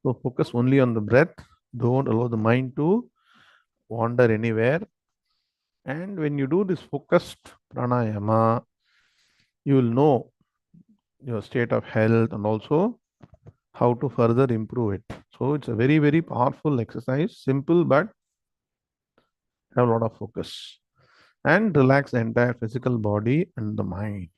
So focus only on the breath. Don't allow the mind to wander anywhere. And when you do this focused pranayama, you will know your state of health and also how to further improve it. So it's a very, very powerful exercise, simple but have a lot of focus. And relax the entire physical body and the mind.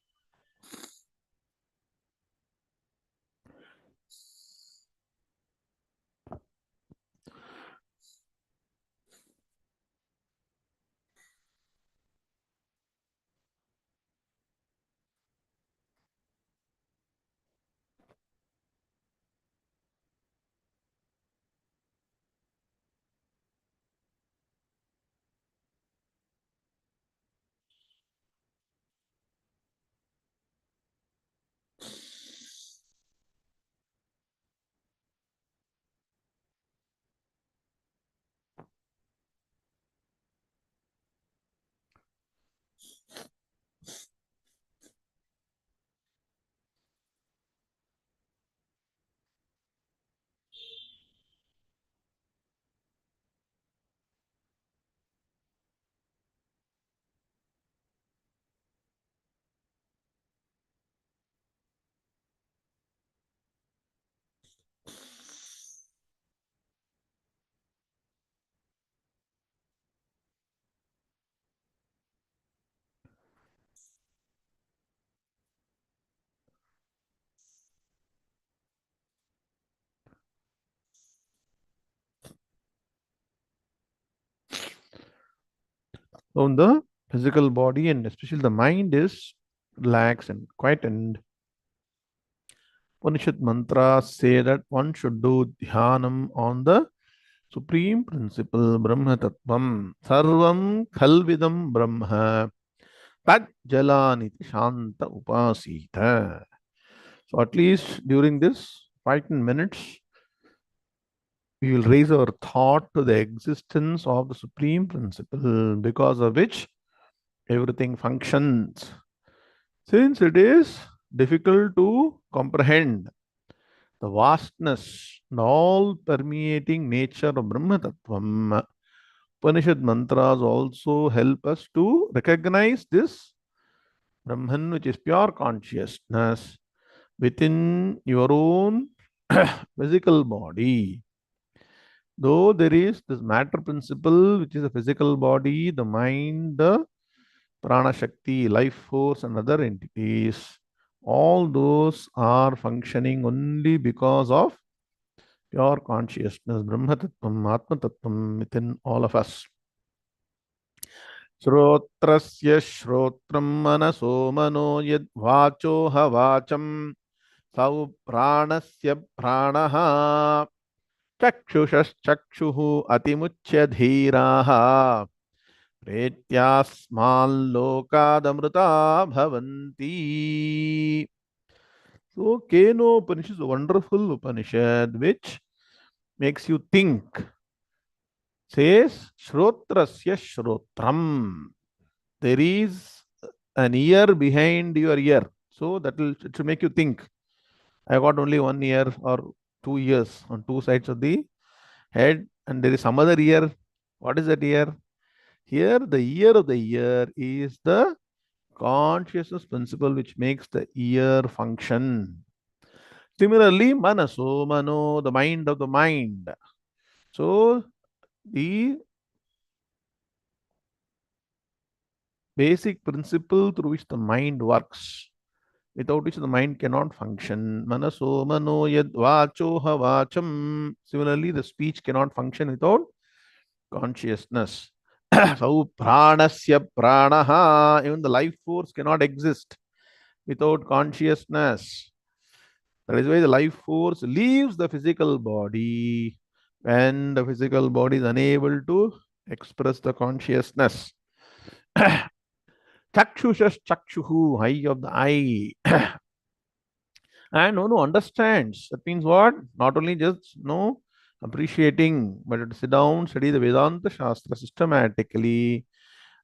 So the physical body and especially the mind is relaxed and quiet. And Upanishad mantras say that one should do dhyanam on the supreme principle, Brahma Tattvam, Sarvam Khalvidam Brahma, Tat Jalaniti Shanta Upasita. So at least during this 5 10 minutes, we will raise our thought to the existence of the supreme principle because of which everything functions. Since it is difficult to comprehend the vastness and all permeating nature of Brahma Tattvam, Upanishad mantras also help us to recognize this Brahman, which is pure consciousness, within your own physical body. Though there is this matter principle, which is the physical body, the mind, the prana shakti, life force, and other entities, all those are functioning only because of pure consciousness, Brahma Tattvam, Atma Tattvam within all of us. श्रोत्रस्य श्रोत्रं मनसो मनो यद्वाचो हवाचं सौ प्राणस्य प्राणः चक्षुषश्चक्षुः अतिमुच्य धीराः प्रेत्यास्माल्लोकादमृता भवन्ति. So Keno Upanishad is a wonderful Upanishad which makes you think. Says Shrotrasya Shrotram. There is an ear behind your ear. So that will it should make you think. I got only one ear or 2 ears on two sides of the head, and there is some other ear. What is that ear? Here, the ear of the ear is the consciousness principle which makes the ear function. Similarly, manaso, mano, the mind of the mind. So, the basic principle through which the mind works, without which the mind cannot function. Manaso, mano, yad vacho havacham. Similarly, the speech cannot function without consciousness. So, pranasya pranaha, even the life force cannot exist without consciousness. That is why the life force leaves the physical body when the physical body is unable to express the consciousness. Chakshushas chakshuhu, eye of the eye. And one who understands. That means what? Not only just appreciating, but to sit down, study the Vedanta Shastra systematically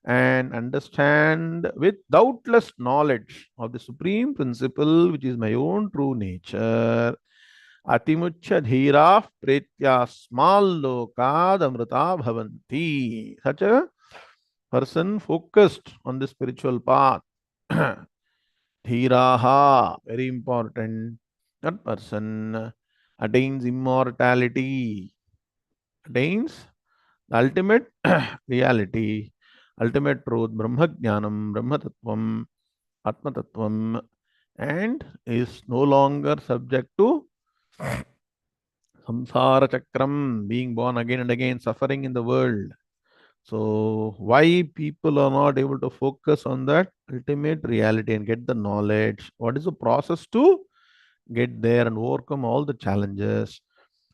and understand with doubtless knowledge of the supreme principle, which is my own true nature. atimuchya dhira pretya small lokad amrita bhavanti. Such a person focused on the spiritual path. Dhiraha, very important. That person attains immortality, attains the ultimate reality, ultimate truth, Brahma Jnanam, Brahma Tattvam, Atma Tattvam, and is no longer subject to samsara chakram, being born again and again, suffering in the world. So, why people are not able to focus on that ultimate reality and get the knowledge? What is the process to get there and overcome all the challenges?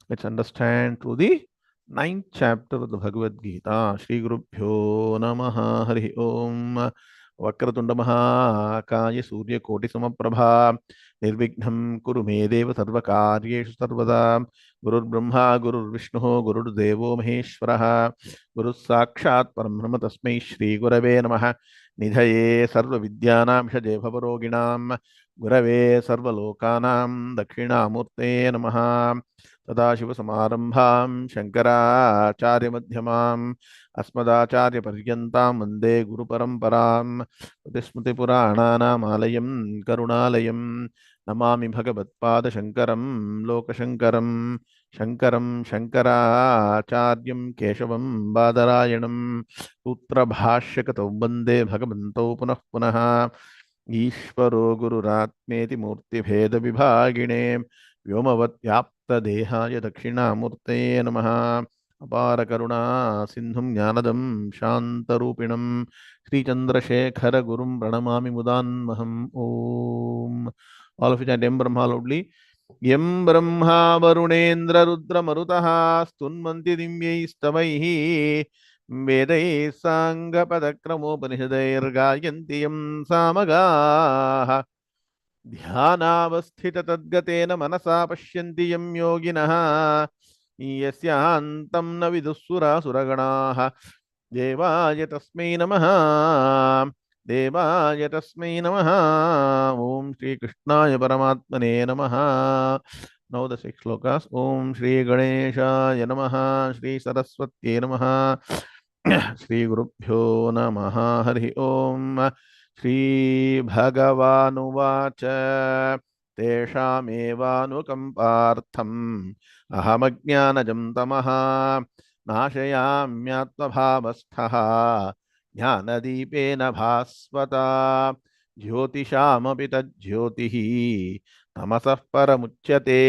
Let's understand through the ninth chapter of the Bhagavad Gita. Shri Gurubhyo Namaha Hari Om. Vakratunda Mahakaya Surya Koti Samaprabha Nirvighna Kuru Me Deva Sarvakaryeshu Sarvada Gurur Brahma Gurur Vishnu Gurur Devo Maheshwaraha Guru Sakshat Parambrahma Tasmai Shri Gurave Namaha Nidhaye Sarva Vidyanam Shaje Bhavaroginam Gurave Sarva Lokanam Dakshinamurte Namaha Tadashiva Shankara Madhyamam Asmadacharya-paryantam Vande Guru-paramparam Smriti-purananam Karunalayam Namami Bhagavat-pada-shankaram Lokashankaram Shankaram Shankaracharyam Keshavam Badarayanam Sutra-bhashya-katau Vande Bhagavanto Punah Punaha Ishvaro Gururatmeti Murti-bheda-vibhagine Vyomavad-vyapta-dehaya Dakshina-murte Namaha ಅಪಾರ ಕರುಣಾ ಸಿಂಧುಂ ಜ್ಞಾನದಂ ಶಾಂತರೂಪಿಣಂ ಶ್ರೀಚಂದ್ರಶೇಖರ ಗುರುಂ ಪ್ರಣಮಾಮಿ ಮುದಾನ್ಮಹಂ ಓಂ. ಆಲ್ ಆಫ್ ಯು ಚಾಂಟ್ ಎಂ ಬ್ರಹ್ಮ ಲೌಡ್ಲಿ. ಯಂ ಬ್ರಹ್ಮ ವರುಣೇಂದ್ರ ರುದ್ರ ಮರುತಃ ಸ್ತುನ್ವಂತಿ ದಿವ್ಯೈಸ್ತವೈಃ ವೇದೈಃ ಸಾಂಗಪದಕ್ರಮೋಪನಿಷದೈರ್ಗಾಯಂತಿ ಯಂ ಸಾಮಗಾಃ ಧ್ಯಾನಾವಸ್ಥಿತತದ್ಗತೇನ ಮನಸಾ ಪಶ್ಯಂತಿ ಯಂ ಯೋಗಿನಃ ಯಸ್ಯಾಂತಂ ನ ವಿದುಃಸುರಾಸುರಗಣಾಃ ದೇವಾಯ ತಸ್ಮೈ ನಮಃ ದೇವಾಯ ತಸ್ಮೈ ನಮಃ. ಓಂ ಶ್ರೀ ಕೃಷ್ಣಾಯ ಪರಮಾತ್ಮನೇ ನಮಃ. Now the 6 shlokas. ಓಂ ಶ್ರೀ ಗಣೇಶಾಯ ನಮಃ. ಶ್ರೀ ಸರಸ್ವತ್ಯೈ ನಮಃ. ಶ್ರೀ ಗುರುಭ್ಯೋ ನಮಃ. ಹರಿ ಓಂ. ಶ್ರೀ ಭಗವಾನುವಾಚ ತೇಷಾಮೇವಾನುಕಂಪಾರ್ಥಂ ಅಹಮಜ್ಞಾನಜಂ ತಮಃ ನಾಶಯಾಮ್ಯಾತ್ಮಭಾವಸ್ಥಃ ಜ್ಞಾನದೀಪೇನ ಭಾಸ್ವತಾ ಜ್ಯೋತಿಷಾಮಪಿ ತಜ್ಜ್ಯೋತಿಃ ತಮಸಃ ಪರಮುಚ್ಯತೆ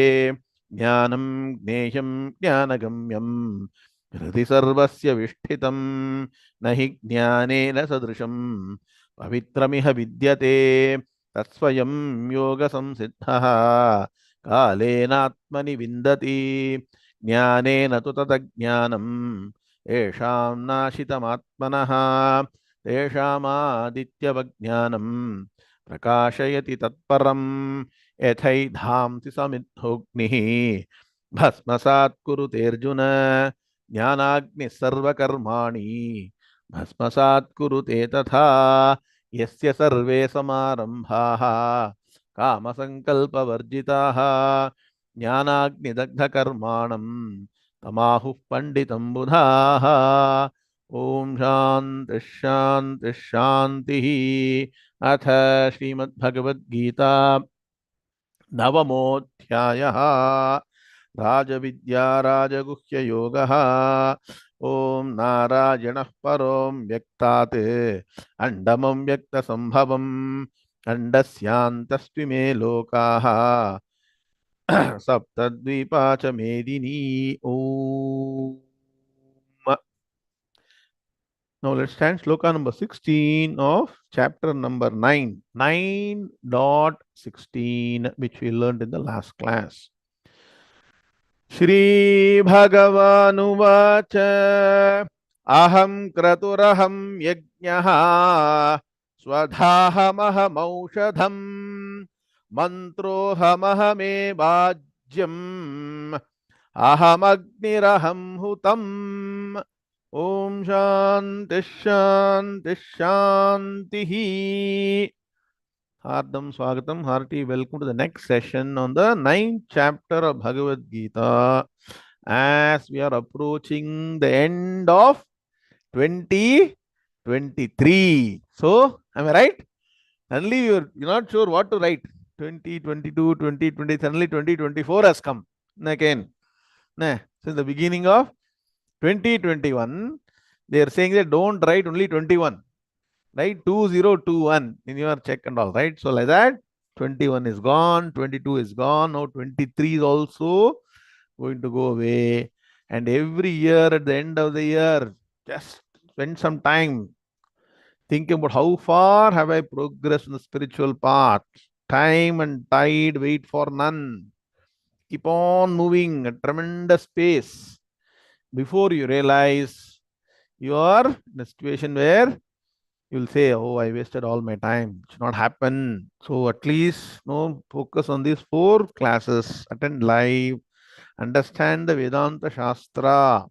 ಜ್ಞಾನಂ ಜ್ಞೇಯಂ ಜ್ಞಾನಗಮ್ಯಂ ಹೃದಿ ಸರ್ವಸ್ಯ ವಿಷ್ಠಿತಂ ನ ಹಿ ಜ್ಞಾನೇನ ಸದೃಶಂ ಪವಿತ್ರಮಿಹ ವಿದ್ಯತೆ ತತ್ಸ್ವಯಂ ಯೋಗ ಸಂಸಿದ್ಧಃ ಕಾಲೇನಾತ್ಮನಿ ವಿಂದತಿ ಜ್ಞಾನೇನ ತು ತದಜ್ಞಾನಂ ಯೇಷಾಂ ನಾಶಿತಮಾತ್ಮನಃ ತೇಷಾಮಾದಿತ್ಯವಜ್ಞಾನಂ ಪ್ರಕಾಶಯತಿ ತತ್ಪರಂ ಯಥೈಧಾಂಸಿ ಸಮಿದ್ಧೋಗ್ನಿಃ ಭಸ್ಮಸಾತ್ ಕುರುತೇರ್ಜುನ ಜ್ಞಾನಾಗ್ನಿಃ ಸರ್ವಕರ್ಮಾಣಿ ಭಸ್ಮಸಾತ್ ಕುರುತೆ ತಥಾ ಯಸ್ಯ ಸರ್ವೇ ಸಮಾರಂಭಾಃ ಕಾಮಸಂಕಲ್ಪವರ್ಜಿತಾಃ ಜ್ಞಾನಾಗ್ನಿದಗ್ಧಕರ್ಮಾಣಂ ತಮಾಹುಃ ಪಂಡಿತಂ ಬುಧಾಃ. ಓಂ ಶಾಂತಿ ಶಾಂತಿ ಶಾಂತಿ. ಅಥ ಶ್ರೀಮದ್ಭಗವದ್ಗೀತಾ ನವಮೋಧ್ಯಾಯಃ. ರಾಜವಿದ್ಯಾ ರಾಜಗುಹ್ಯಯೋಗಃ. ಓಂ ನಾರಾಯಣಃ ಪರೋಂ ವ್ಯಕ್ತಾತ್ ಅಂಡಮಂ ವ್ಯಕ್ತಸಂಭವಂ ಅಂಡಸ್ಯಾಂತಸ್ತ್ವಿಮೇ ಲೋಕಾಃ ಸಪ್ತದ್ವೀಪಾ ಚ ಮೇದಿನಿ. ಓಂ. Now let's stand sloka number 16 of chapter number 9. 9.16, which we learned in the last class. Shri Bhagavanuvach aham kraturaham yajnaha swadhahamaham mantrohamahame bhajyam ahamagdiraham hutam. Om shanti shanti shanti. Hardam Swagatam, hearty welcome to the next session on the ninth chapter of Bhagavad Gita. As we are approaching the end of 2023. So, am I right? Suddenly you're not sure what to write. 2022, 2020, suddenly 2024 has come. Again, since the beginning of 2021, they are saying that don't write only 21. Right, 2021 in your check and all, right? So like that, 21 is gone, 22 is gone, now 23 is also going to go away. And every year at the end of the year, just spend some time thinking about how far have I progressed in the spiritual path. Time and tide wait for none. Keep on moving at tremendous pace before you realize you are in a situation where you'll say, "Oh, I wasted all my time. It should not happen." So at least focus on these four classes, attend live, understand the Vedanta Shastra,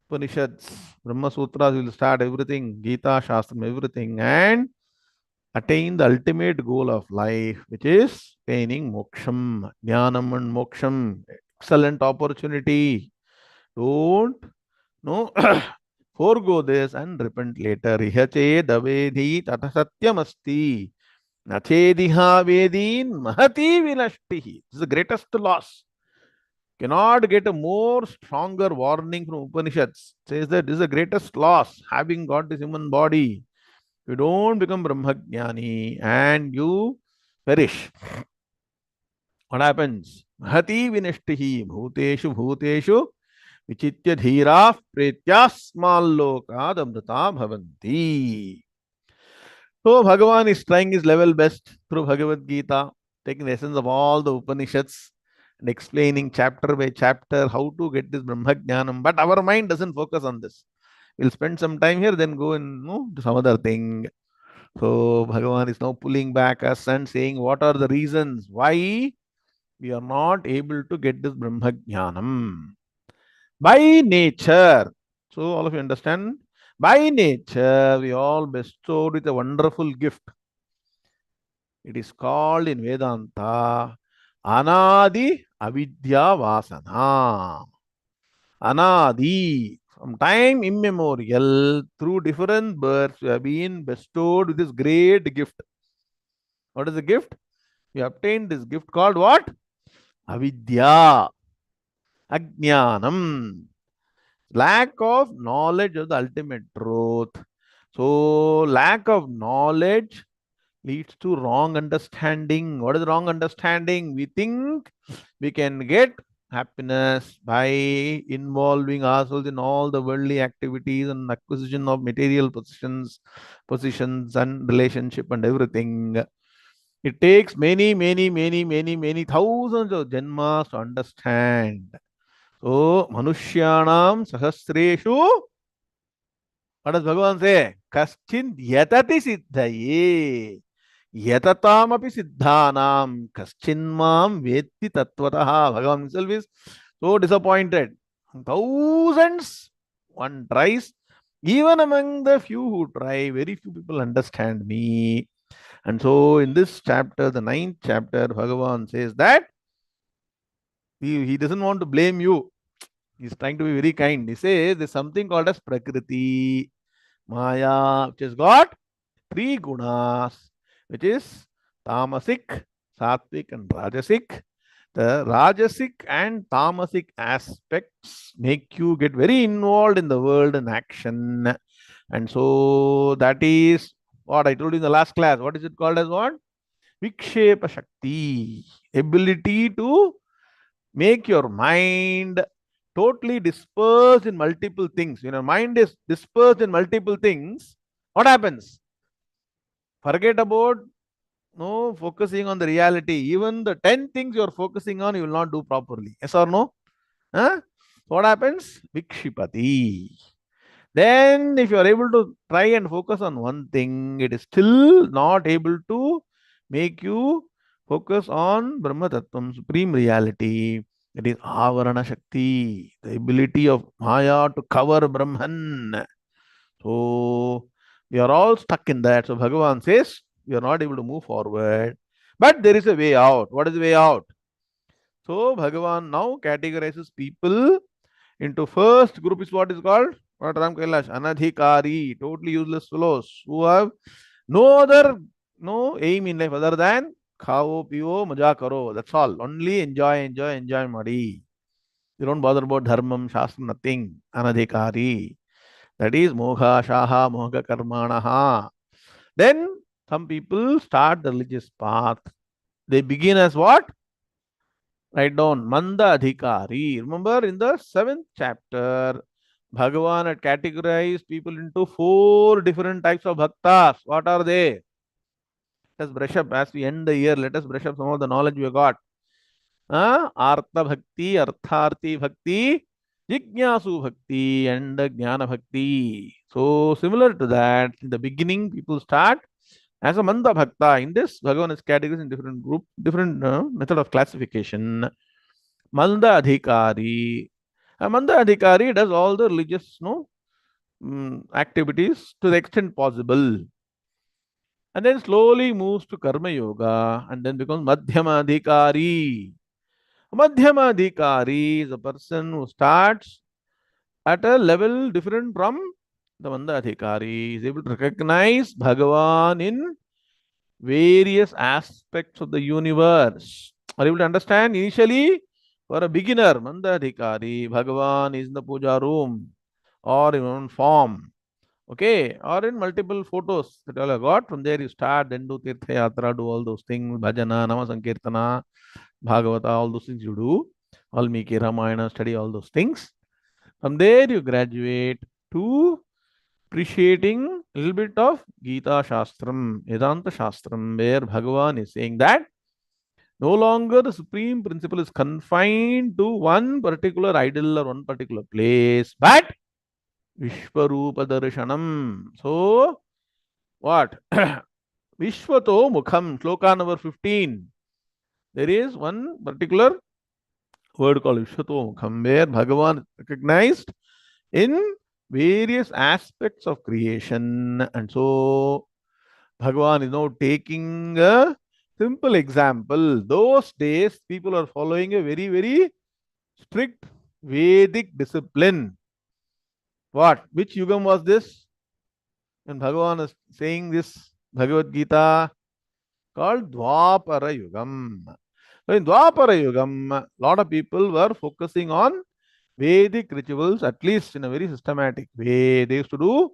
Upanishads, Brahma Sutras, will start everything, Gita Shastram, everything, and attain the ultimate goal of life, which is attaining moksham, jnanam and moksham. Excellent opportunity. Don't no forego this and repent later. Ihache davedhi tata satyamasti. Nachediha vedin mahati vinashtihi. This is the greatest loss. Cannot get a more stronger warning from Upanishads. Says that this is the greatest loss, having got this human body. You don't become Brahmajnani and you perish. What happens? Mahati vinashtihi bhuteshu bhuteshu vichitya dhira pretyasmalloka amrita bhavanti. So Bhagavan is trying his level best through Bhagavad Gita, taking the essence of all the Upanishads and explaining chapter by chapter how to get this Brahmajnanam. But our mind doesn't focus on this. We'll spend some time here, then go and do some other thing. So Bhagavan is now pulling back us and saying what are the reasons why we are not able to get this Brahmajnanam. By nature. So all of you understand? By nature, we all bestowed with a wonderful gift. It is called in Vedanta Anadi Avidya Vasana. Anadi. From time immemorial, through different births, we have been bestowed with this great gift. What is the gift? We obtained this gift called what? Avidya. Ajnanam. Lack of knowledge of the ultimate truth. So, lack of knowledge leads to wrong understanding. What is wrong understanding? We think we can get happiness by involving ourselves in all the worldly activities and acquisition of material positions and relationship and everything. It takes many thousands of janmas to understand. So, Manushyanam Sahasreshu, what does Bhagavan say? Kaschin yatati siddhaye. Yatataamapi siddhanam kaschinmam vetti tattvataha. Bhagavan himself is so disappointed. Thousands one tries. Even among the few who try, very few people understand me. And so in this chapter, the ninth chapter, Bhagavan says that he doesn't want to blame you. He's trying to be very kind. He says there's something called as Prakriti, Maya, which has got three gunas, which is tamasic, sattvic, and rajasic. The rajasic and tamasic aspects make you get very involved in the world and action. And so that is what I told you in the last class. What is it called as what? Vikshepa Shakti. Ability to make your mind totally dispersed in multiple things. When your mind is dispersed in multiple things, what happens? Forget about focusing on the reality. Even the 10 things you're focusing on, you will not do properly. Yes or no? Huh? What happens? Vikshipati. Then, if you are able to try and focus on one thing, it is still not able to make you focus on Brahma Tattvam, supreme reality. That is Avarana Shakti, the ability of Maya to cover Brahman. So, we are all stuck in that. So, Bhagavan says, We are not able to move forward. But there is a way out. What is the way out? So Bhagavan now categorizes people into first group is what is called what Ram Kailash Anadhikari, totally useless fellows who have no aim in life other than khao, piyo, maja karo. That's all. Only enjoy, madi. You don't bother about dharmam, shastra, nothing. Anadhikari. That is moha, shaha, moha karmanaha. Then some people start the religious path. They begin as what? Write down Manda Adhikari. Remember in the 7th chapter, Bhagavan had categorized people into 4 different types of bhaktas. What are they? Let us brush up as we end the year. Let us brush up some of the knowledge we have got. Artha Bhakti, Artharthi Bhakti, Jignasu Bhakti, and Jnana Bhakti. So, similar to that, in the beginning, people start as a Manda Bhakta. In this, Bhagavan is categorized in different group, different method of classification. Manda Adhikari. A Manda Adhikari does all the religious activities to the extent possible. And then slowly moves to Karma Yoga and then becomes Madhyama Adhikari. Madhyama Adhikari is a person who starts at a level different from the Manda Adhikari. He is able to recognize Bhagavan in various aspects of the universe. Are you able to understand? Initially, for a beginner, Manda Adhikari, Bhagavan is in the puja room or in one form. Okay, or in multiple photos that all I got. From there you start, then do Tirtha Yatra, do all those things, Bhajana, Nama Sankirtana, Bhagavata, all those things you do. Valmiki, Ramayana, study all those things. From there you graduate to appreciating a little bit of Gita Shastram, Vedanta Shastram, where Bhagavan is saying that no longer the supreme principle is confined to one particular idol or one particular place, but Vishwarupa Darshanam. So, what? Vishwato Mukham, sloka number 15. There is one particular word called Vishwato Mukham, where Bhagavan is recognized in various aspects of creation. And so, Bhagavan is now taking a simple example. Those days, people are following a very, very strict Vedic discipline. What? Which yugam was this? When Bhagavan is saying this Bhagavad Gita called Dwapara Yugam. So in Dwapara Yugam, a lot of people were focusing on Vedic rituals, at least in a very systematic way. They used to do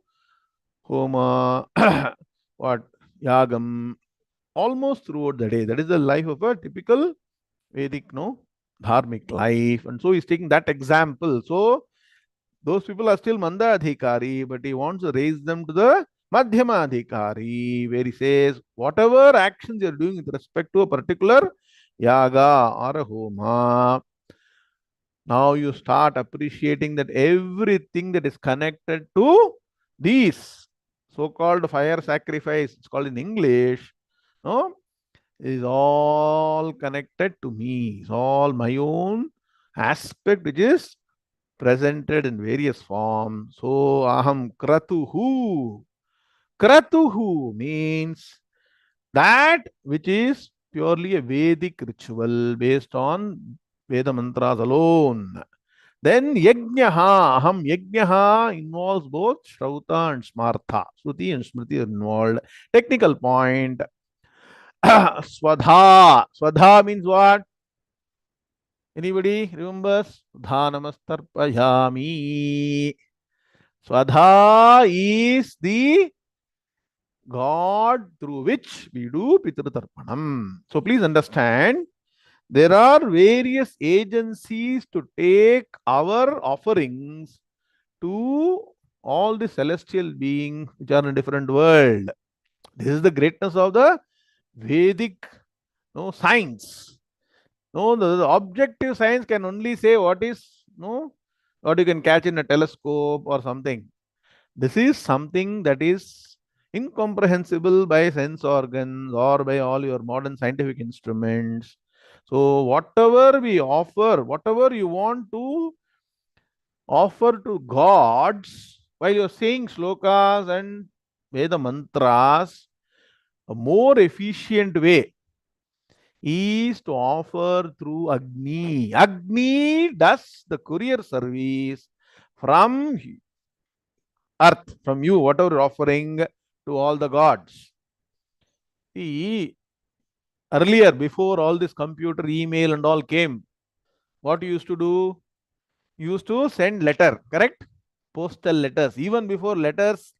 Homa, what, Yagam, almost throughout the day. That is the life of a typical Vedic, dharmic life. And so he's taking that example. So those people are still Manda Adhikari, but he wants to raise them to the Madhyama Adhikari, where he says, whatever actions you're doing with respect to a particular yaga or a homa, now you start appreciating that everything that is connected to these so-called fire sacrifice, it's called in English, no, is all connected to me. It's all my own aspect, which is presented in various forms. So, aham kratuhu. Kratuhu means that which is purely a Vedic ritual based on Veda mantras alone. Then yajnaha, aham yajnaha involves both Shrauta and Smartha. Shruti and Smriti are involved. Technical point. Swadha. Swadha means what? Anybody remembers? Swadha namastarpayami. Swadha is the God through which we do Pitrutarpanam. So please understand, there are various agencies to take our offerings to all the celestial beings which are in a different world. This is the greatness of the Vedic science. The objective science can only say what is what you can catch in a telescope or something. This is something that is incomprehensible by sense organs or by all your modern scientific instruments. So whatever we offer, whatever you want to offer to gods while you're saying slokas and Veda mantras, A more efficient way is to offer through Agni. Agni does the courier service from earth, from you, whatever you're offering to all the gods. See, earlier, before all this computer, email, and all came, what you used to do? You used to send letter, correct? Postal letters. Even before letters,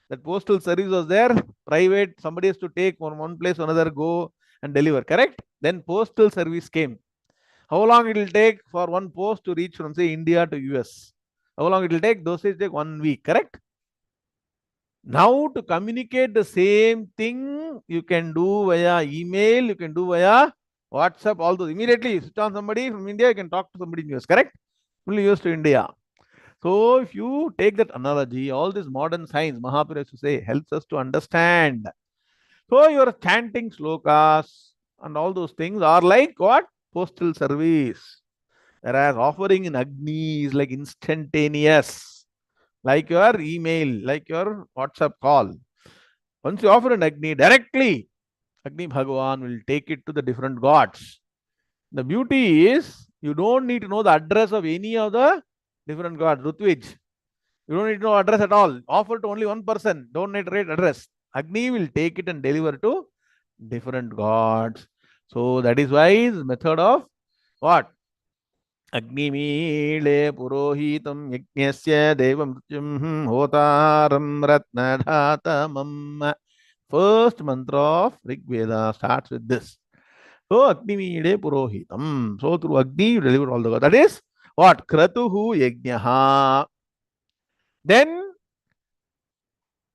that postal service was there, private, somebody has to take from one place to another, go and deliver, correct? Then postal service came. How long it will take for one post to reach from, say, India to US? How long it will take? Those days take 1 week, correct? Now to communicate the same thing, you can do via email, you can do via WhatsApp, all those. Immediately you switch on somebody from India, you can talk to somebody in US, correct? Only US to India. So if you take that analogy, all this modern science, Mahaprabhu used to say, helps us to understand. So your chanting slokas and all those things are like what? Postal service. Whereas offering in Agni is like instantaneous, like your email, like your WhatsApp call. Once you offer an Agni directly, Agni Bhagavan will take it to the different gods. The beauty is you don't need to know the address of any of the different gods. Rutvij, you don't need to know address at all. Offer to only one person. Don't need to write address. Agni will take it and deliver to different gods. So that is why the method of what? Agnimile purohitam yajnasya devamrutyam hotaram ratnadhatamam. First mantra of Rig Veda starts with this. So Agnimile purohitam. So through Agni you deliver all the gods. That is what? Kratuhu yajnaha. Then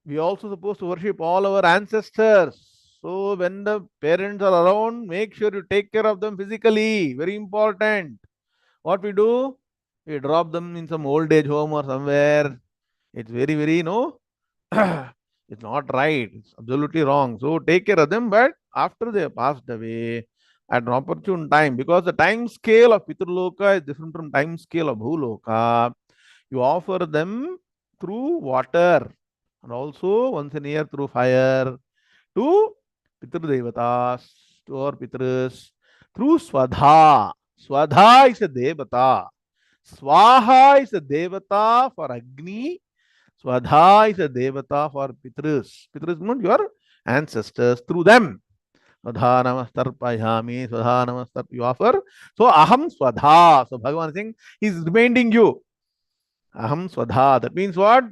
we also supposed to worship all our ancestors. So when the parents are around, make sure you take care of them physically. Very important. What we do? We drop them in some old age home or somewhere. It's very, very, it's not right. It's absolutely wrong. So take care of them, but after they have passed away, at an opportune time, because the time scale of Pitraloka is different from time scale of Bhuloka, you offer them through water and also once in a year through fire to Pitradevatas, to our Pitras, through Swadha. Swadha is a Devata. Swaha is a Devata for Agni. Swadha is a Devata for Pitras. Pitras means your ancestors. Through them. Swadha namastarpayami. Swadha namastarp you offer. So Aham Swadha. So Bhagavan is saying, he is reminding you. Aham Swadha. That means what?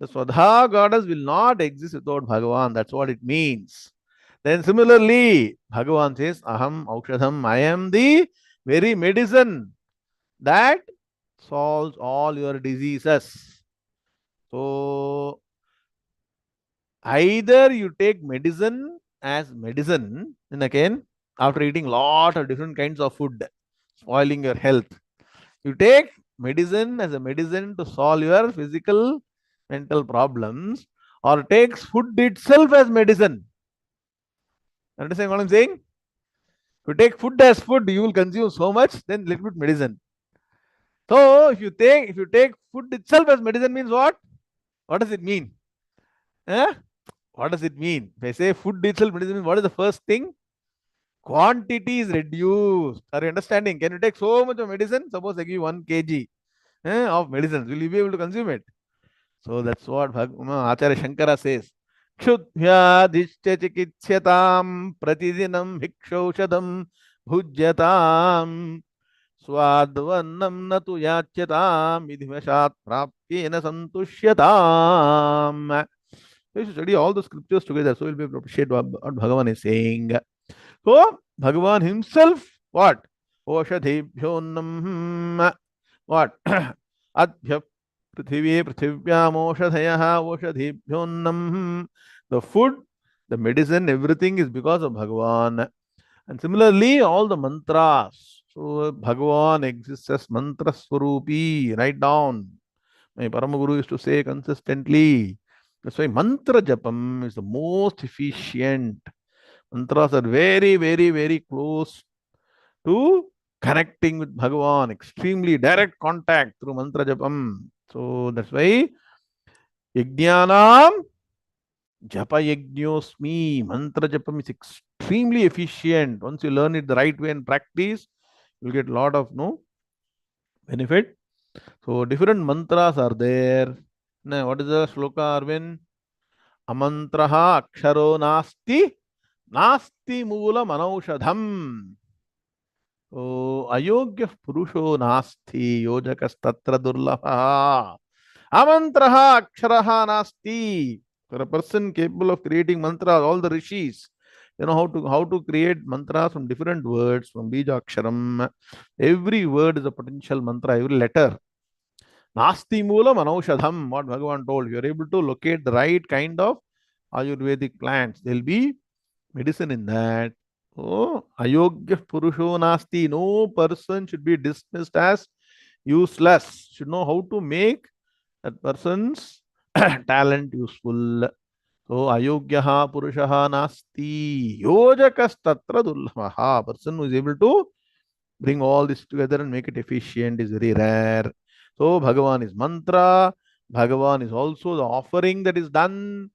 The Swadha goddess will not exist without Bhagavan. That's what it means. Then similarly, Bhagavan says, Aham Aukshadham. I am the very medicine that solves all your diseases. So either you take medicine as medicine, and again, after eating lot of different kinds of food, spoiling your health, you take medicine as a medicine to solve your physical, mental problems, or takes food itself as medicine. Understand what I'm saying? If you take food as food, you will consume so much, then little bit medicine. So if you take food itself as medicine means what? What does it mean? Eh? What does it mean? If I say food itself medicine, what is the first thing? Quantity is reduced. Are you understanding? Can you take so much of medicine? Suppose I give you 1 kg of medicine. Will you be able to consume it? So that's what Acharya Shankara says. Kshudhyadhishcha chikitsyatam pratidinam bhikshaushadam bhujyatam swadvannam natu yachyatam vidhimashat prapyena santushyatam. So you should study all the scriptures together, so you'll be able to appreciate what Bhagavan is saying. So Bhagavan himself, what? Oshadhibhyonnam, what? Adbhya prithivye prithivya oshadhayah oshadhibhyonnam. The food, the medicine, everything is because of Bhagavan. And similarly, all the mantras. So Bhagavan exists as mantra swarupi. Write down. My Paramaguru used to say consistently. That's why mantra japam is the most efficient. Mantras are very, very, very close to connecting with Bhagavan. Extremely direct contact through mantra japam. So that's why Yajnanam Japa yajñosmi. Mantra japam is extremely efficient. Once you learn it the right way and practice, you'll get a lot of no benefit. So different mantras are there. Now, what is the shloka, Arvind? Amantraha aksharo nasti, nasti moola manaushadham. So ayogya purusho nasti, yojakastatra durlabha. Amantraha aksharaha nasti. For a person capable of creating mantras, all the rishis, you know how to create mantras from different words, from bija aksharam. Every word is a potential mantra, every letter. Nasti moolam anaushadham, what Bhagavan told. You are able to locate the right kind of Ayurvedic plants. There will be medicine in that. Oh, ayogya purusho nasti. No person should be dismissed as useless. Should know how to make that person's talent useful. So ayogyaha purushaha nasti. Yojakas tatra dullamaha. Person who is able to bring all this together and make it efficient is very rare. So Bhagavan is mantra. Bhagavan is also the offering that is done,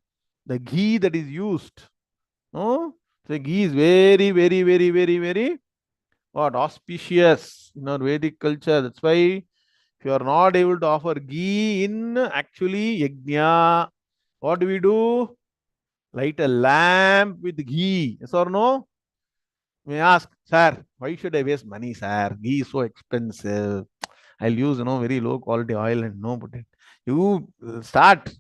the ghee that is used. No? So ghee is very, very, very, very, very what auspicious in our Vedic culture. That's why if you are not able to offer ghee in actually yajna, what do we do? Light a lamp with ghee. Yes or no? You may ask, sir, why should I waste money, sir? Ghee is so expensive. I'll use very low quality oil and no put it. You start.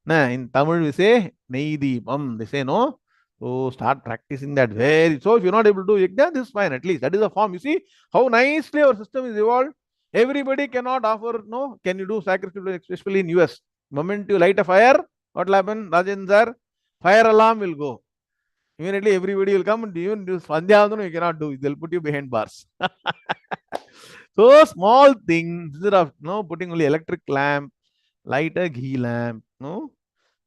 Nah, in Tamil we say Neidipam. They say no. So start practicing that very. So if you're not able to do yajna, this is fine. At least that is a form. You see how nicely our system is evolved. Everybody cannot offer no. Can you do sacrifice, especially in US? Moment you light a fire, what will happen, Rajendra? Fire alarm will go. Immediately everybody will come and even do Sandhya you cannot do. They'll put you behind bars. So small things instead of putting only electric lamp, light a ghee lamp. No,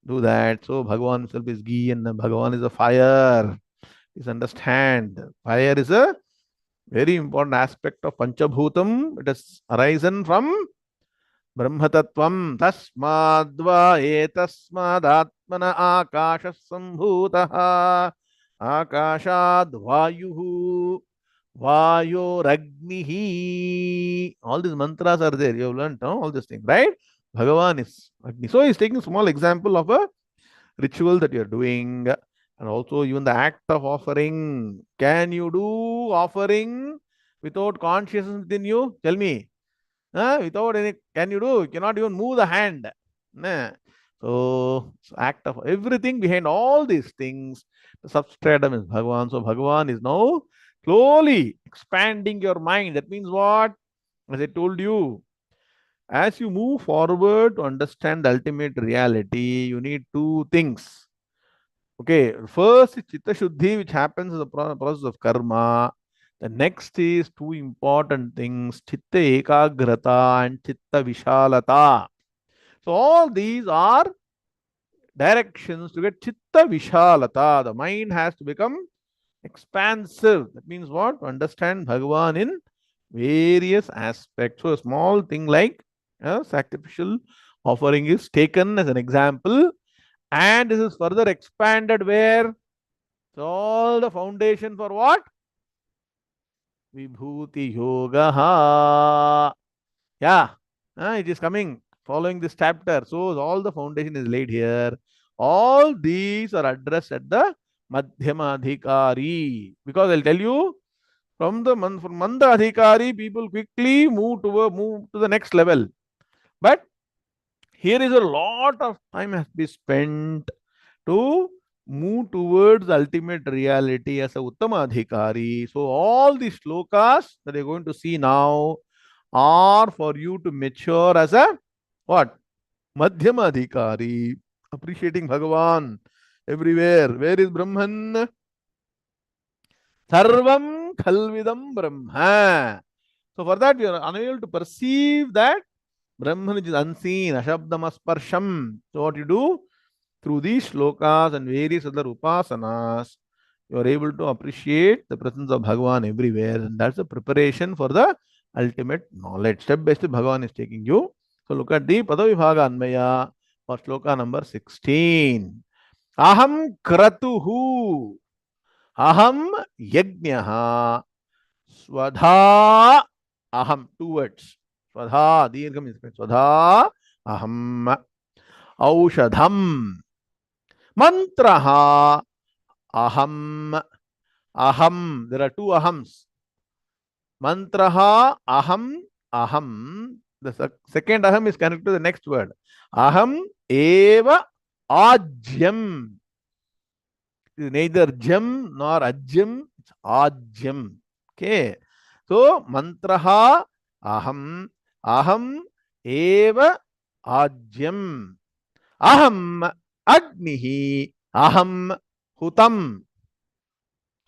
do that. So Bhagavan himself is ghee and Bhagavan is a fire. Please understand. Fire is a very important aspect of Panchabhutam. It has arisen from Brahma Tattvam. Tasmadva etasmadatmana akasha sambhutaha. Akashad vayuhu. Vayoragnihi. All these mantras are there. You have learned all these things, right? Bhagavan is Agni. So he's taking a small example of a ritual that you're doing, and also even the act of offering. Can you do offering without consciousness within you? Tell me. Without any, can you do? You cannot even move the hand. Nah. So, act of everything behind all these things, the substratum is Bhagavan. So Bhagavan is now slowly expanding your mind. That means what? As I told you, as you move forward to understand the ultimate reality, you need two things. Okay, first is Chitta Shuddhi, which happens in the process of karma. The next is two important things, Chitta Ekagrata and Chitta Vishalata. So all these are directions to get Chitta Vishalata. The mind has to become expansive. That means what? To understand Bhagavan in various aspects. So a small thing like a sacrificial offering is taken as an example, and this is further expanded where? So all the foundation for what? Vibhuti Yoga. Yeah, it is coming following this chapter. So all the foundation is laid here. All these are addressed at the Madhyama Adhikari. Because I'll tell you, from Manda Adhikari, people quickly move to the next level. But here is a lot of time has been spent to move towards the ultimate reality as a Uttama Adhikari. So all these shlokas that you're going to see now are for you to mature as a what? Madhyama Adhikari. Appreciating Bhagavan everywhere. Where is Brahman? Sarvam Khalvidam Brahma. So for that, we are unable to perceive that Brahman which is unseen, Ashabdam Asparsham. So what you do? Through these shlokas and various other upasanas, you are able to appreciate the presence of Bhagavan everywhere. And that's the preparation for the ultimate knowledge. Step by step, Bhagavan is taking you. So look at the Padavibhaga Anmaya for shloka number 16. Aham kratuhu. Aham yajnaha. Swadha aham. Two words. Swadha. Dirgham is Swadha aham. Aushadham. Mantraha aham. Aham. There are two ahams. Mantraha aham. Aham. The second aham is connected to the next word. Aham eva ajyam. It is neither jam nor ajyam. It's ajyam. Okay. So mantraha aham. Aham eva ajyam. Aham agnihi. Aham hutam.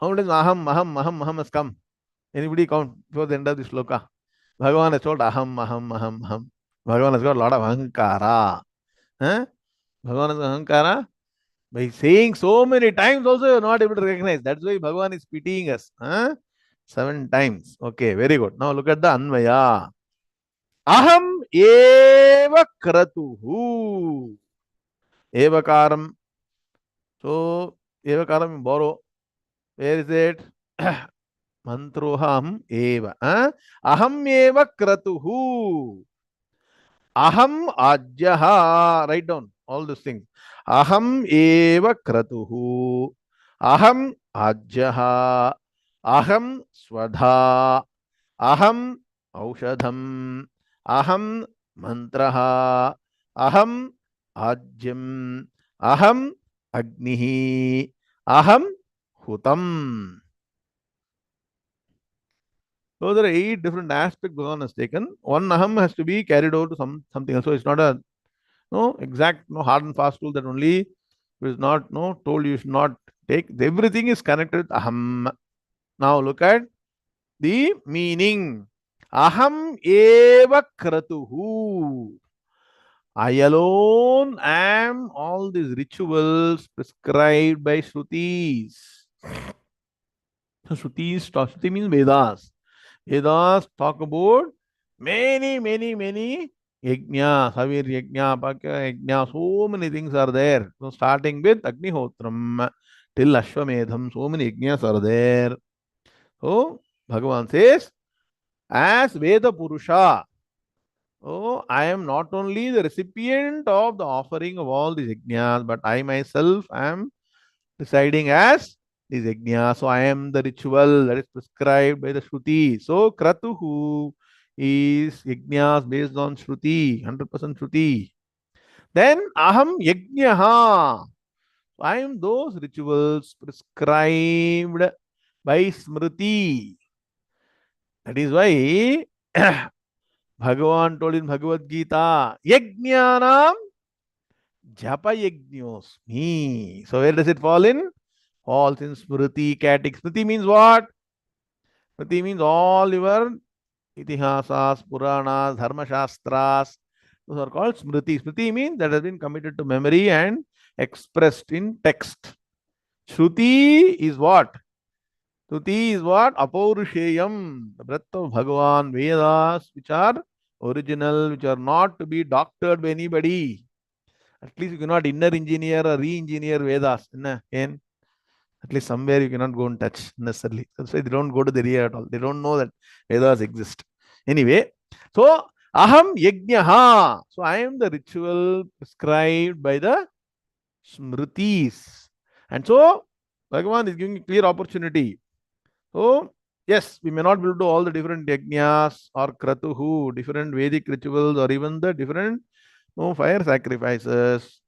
How many times aham has come? Anybody count before the end of this sloka? Bhagavan has told aham. Bhagavan has got a lot of ahankara. Huh? Bhagavan has ahankara. By saying so many times also you are not able to recognize. That's why Bhagavan is pitying us. Huh? 7 times. Okay, very good. Now look at the Anvaya. Aham eva kratuhu. Evakaram. So, evakaram you borrow. Where is it? Mantroham eva. Aham eva kratuhu. Aham ajyaha. Write down all these things. Aham eva kratuhu. Aham ajyaha. Aham swadha. Aham aushadham. Aham mantraha. Aham ajyam. Aham agnihi. Aham hutam. So there are 8 different aspects Bhagavan has taken. One aham has to be carried over to something else. So it's not a exact hard and fast rule that only is not told you should not take. Everything is connected with aham. Now look at the meaning. Aham eva kratuhu. I alone am all these rituals prescribed by Shrutis. So Shruti means Vedas. Vedas talk about many yajna, Savir yajna, Pakya yajna, so many things are there. So starting with Agnihotram till Ashwamedham, so many yajnas are there. So Bhagavan says, as Veda Purusha, oh, I am not only the recipient of the offering of all these yajnas, but I myself am residing as this yajna. So I am the ritual that is prescribed by the Shruti. So Kratuhu is yajnas based on Shruti, 100% Shruti. Then Aham Yajnaha. I am those rituals prescribed by Smriti. That is why Bhagavan told in Bhagavad Gita, Yajnanam Japa Yajñosmi. So where does it fall in? Falls in Smriti category. Smriti means what? Smriti means all your itihasas, Puranas, Dharma Shastras. Those are called Smriti. Smriti means that has been committed to memory and expressed in text. Shruti is what? Shruti is what? Apaurusheyam, the breath of Bhagavan, Vedas, which are original, which are not to be doctored by anybody. At least you cannot inner engineer or re-engineer Vedas. At least somewhere you cannot go and touch necessarily. That's why they don't go to the area at all. They don't know that Vedas exist. Anyway, so Aham Yajnaha. So I am the ritual prescribed by the Smritis. And so Bhagavan is giving a clear opportunity. So yes, we may not be able to do all the different yajnas or kratuhu, different Vedic rituals, or even the different fire sacrifices.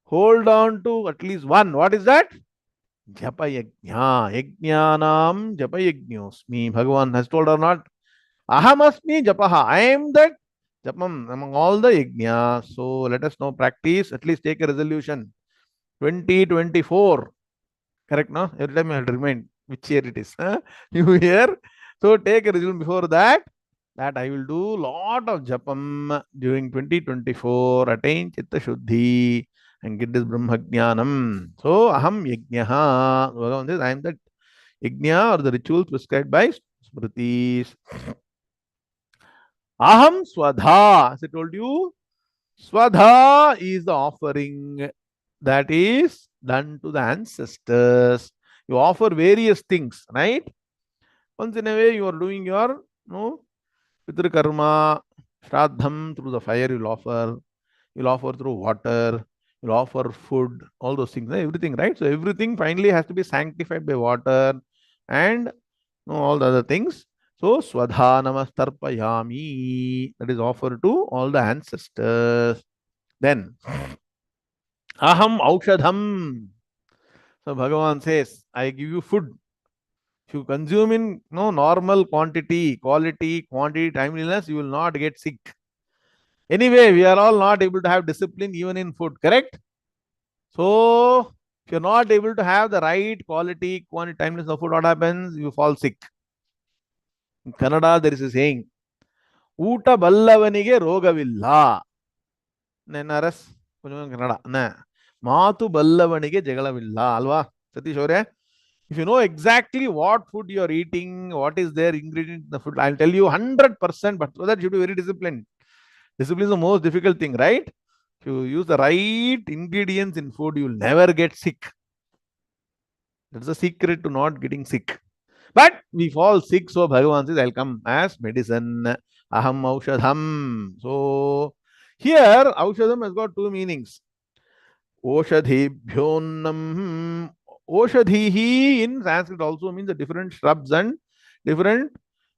Hold on to at least one. What is that? Japa yajna. Yajnanam japa yajñosmi. Bhagavan has told or not? Ahamasmi japaha. I am that japam among all the yajnas. So let us now practice. At least take a resolution. 2024. Correct, no? Every time I have to remind which year it is. New year. So take a resolution before that I will do lot of japam during 2024, attain chitta shuddhi and get this Brahma Jnanam. So aham yajnaha. Bhagavan says, I am that yajna or the ritual prescribed by Smritis. Aham swadha. As I told you, swadha is the offering. that is done to the ancestors. You offer various things, right? Once in a way, you are doing your Pitru karma, Shraddham through the fire you'll offer through water, you'll offer food, all those things, everything, right? So everything finally has to be sanctified by water and all the other things. So Swadha Namastarpayami, that is offered to all the ancestors. Then Aham Aushadham. So Bhagavan says, I give you food. If you consume in normal quantity, quality, quantity, timeliness, you will not get sick. Anyway, we are all not able to have discipline even in food, correct? So, if you're not able to have the right quality, quantity, timeliness of food, what happens? You fall sick. In Kannada, there is a saying, Uta ballavanige rogavilla. Naras, Kannada. Maatu ballavanige jagalavilla. Alva, Satish Aure? If you know exactly what food you are eating, what is their ingredient in the food, I'll tell you 100%, but so that you should be very disciplined. Discipline is the most difficult thing, right? If you use the right ingredients in food, you will never get sick. That's the secret to not getting sick. But we fall sick, so Bhagavan says, I'll come as medicine. Aham Aushadham. So here, Aushadham has got two meanings. Oshadhibhyonnam. Oshadhihi in Sanskrit also means the different shrubs and different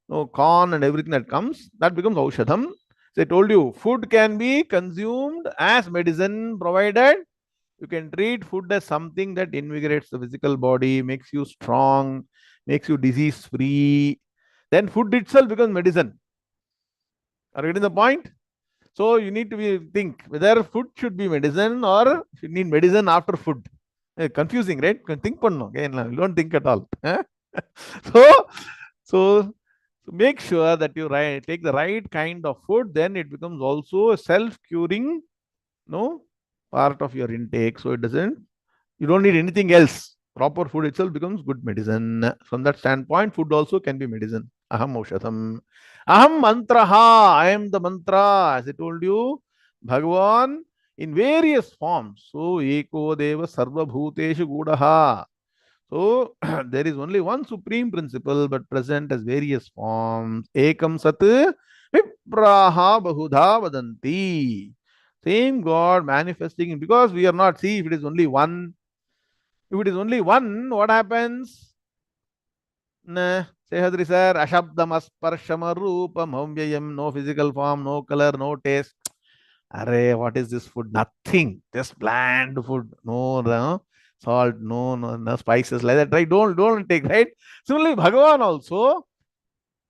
corn and everything that comes. That becomes Aushadham. So I told you, food can be consumed as medicine provided you can treat food as something that invigorates the physical body, makes you strong, makes you disease free. Then food itself becomes medicine. Are you getting the point? So you need to think whether food should be medicine or you need medicine after food. Confusing, right? Think panno. You don't think at all. so, so make sure that you take the right kind of food. Then it becomes also a self-curing, part of your intake. So you don't need anything else. Proper food itself becomes good medicine. From that standpoint, food also can be medicine. Aham Aushadham. Aham Mantraha. I am the mantra. As I told you, Bhagavan in various forms. So, Eko Deva Sarva Bhuteshu Gudaha. So, there is only one supreme principle but present as various forms. Ekam Sat Vipraha Bahudha Vadanti. Same God manifesting because we are not, see, if it is only one, what happens? Sehadri sir, Ashabdam Asparshama Rupam Hamvyayam, no physical form, no color, no taste. Array, what is this food? Nothing. Just bland food. No salt, no spices like that. Right? Don't take, right? Similarly, Bhagavan also,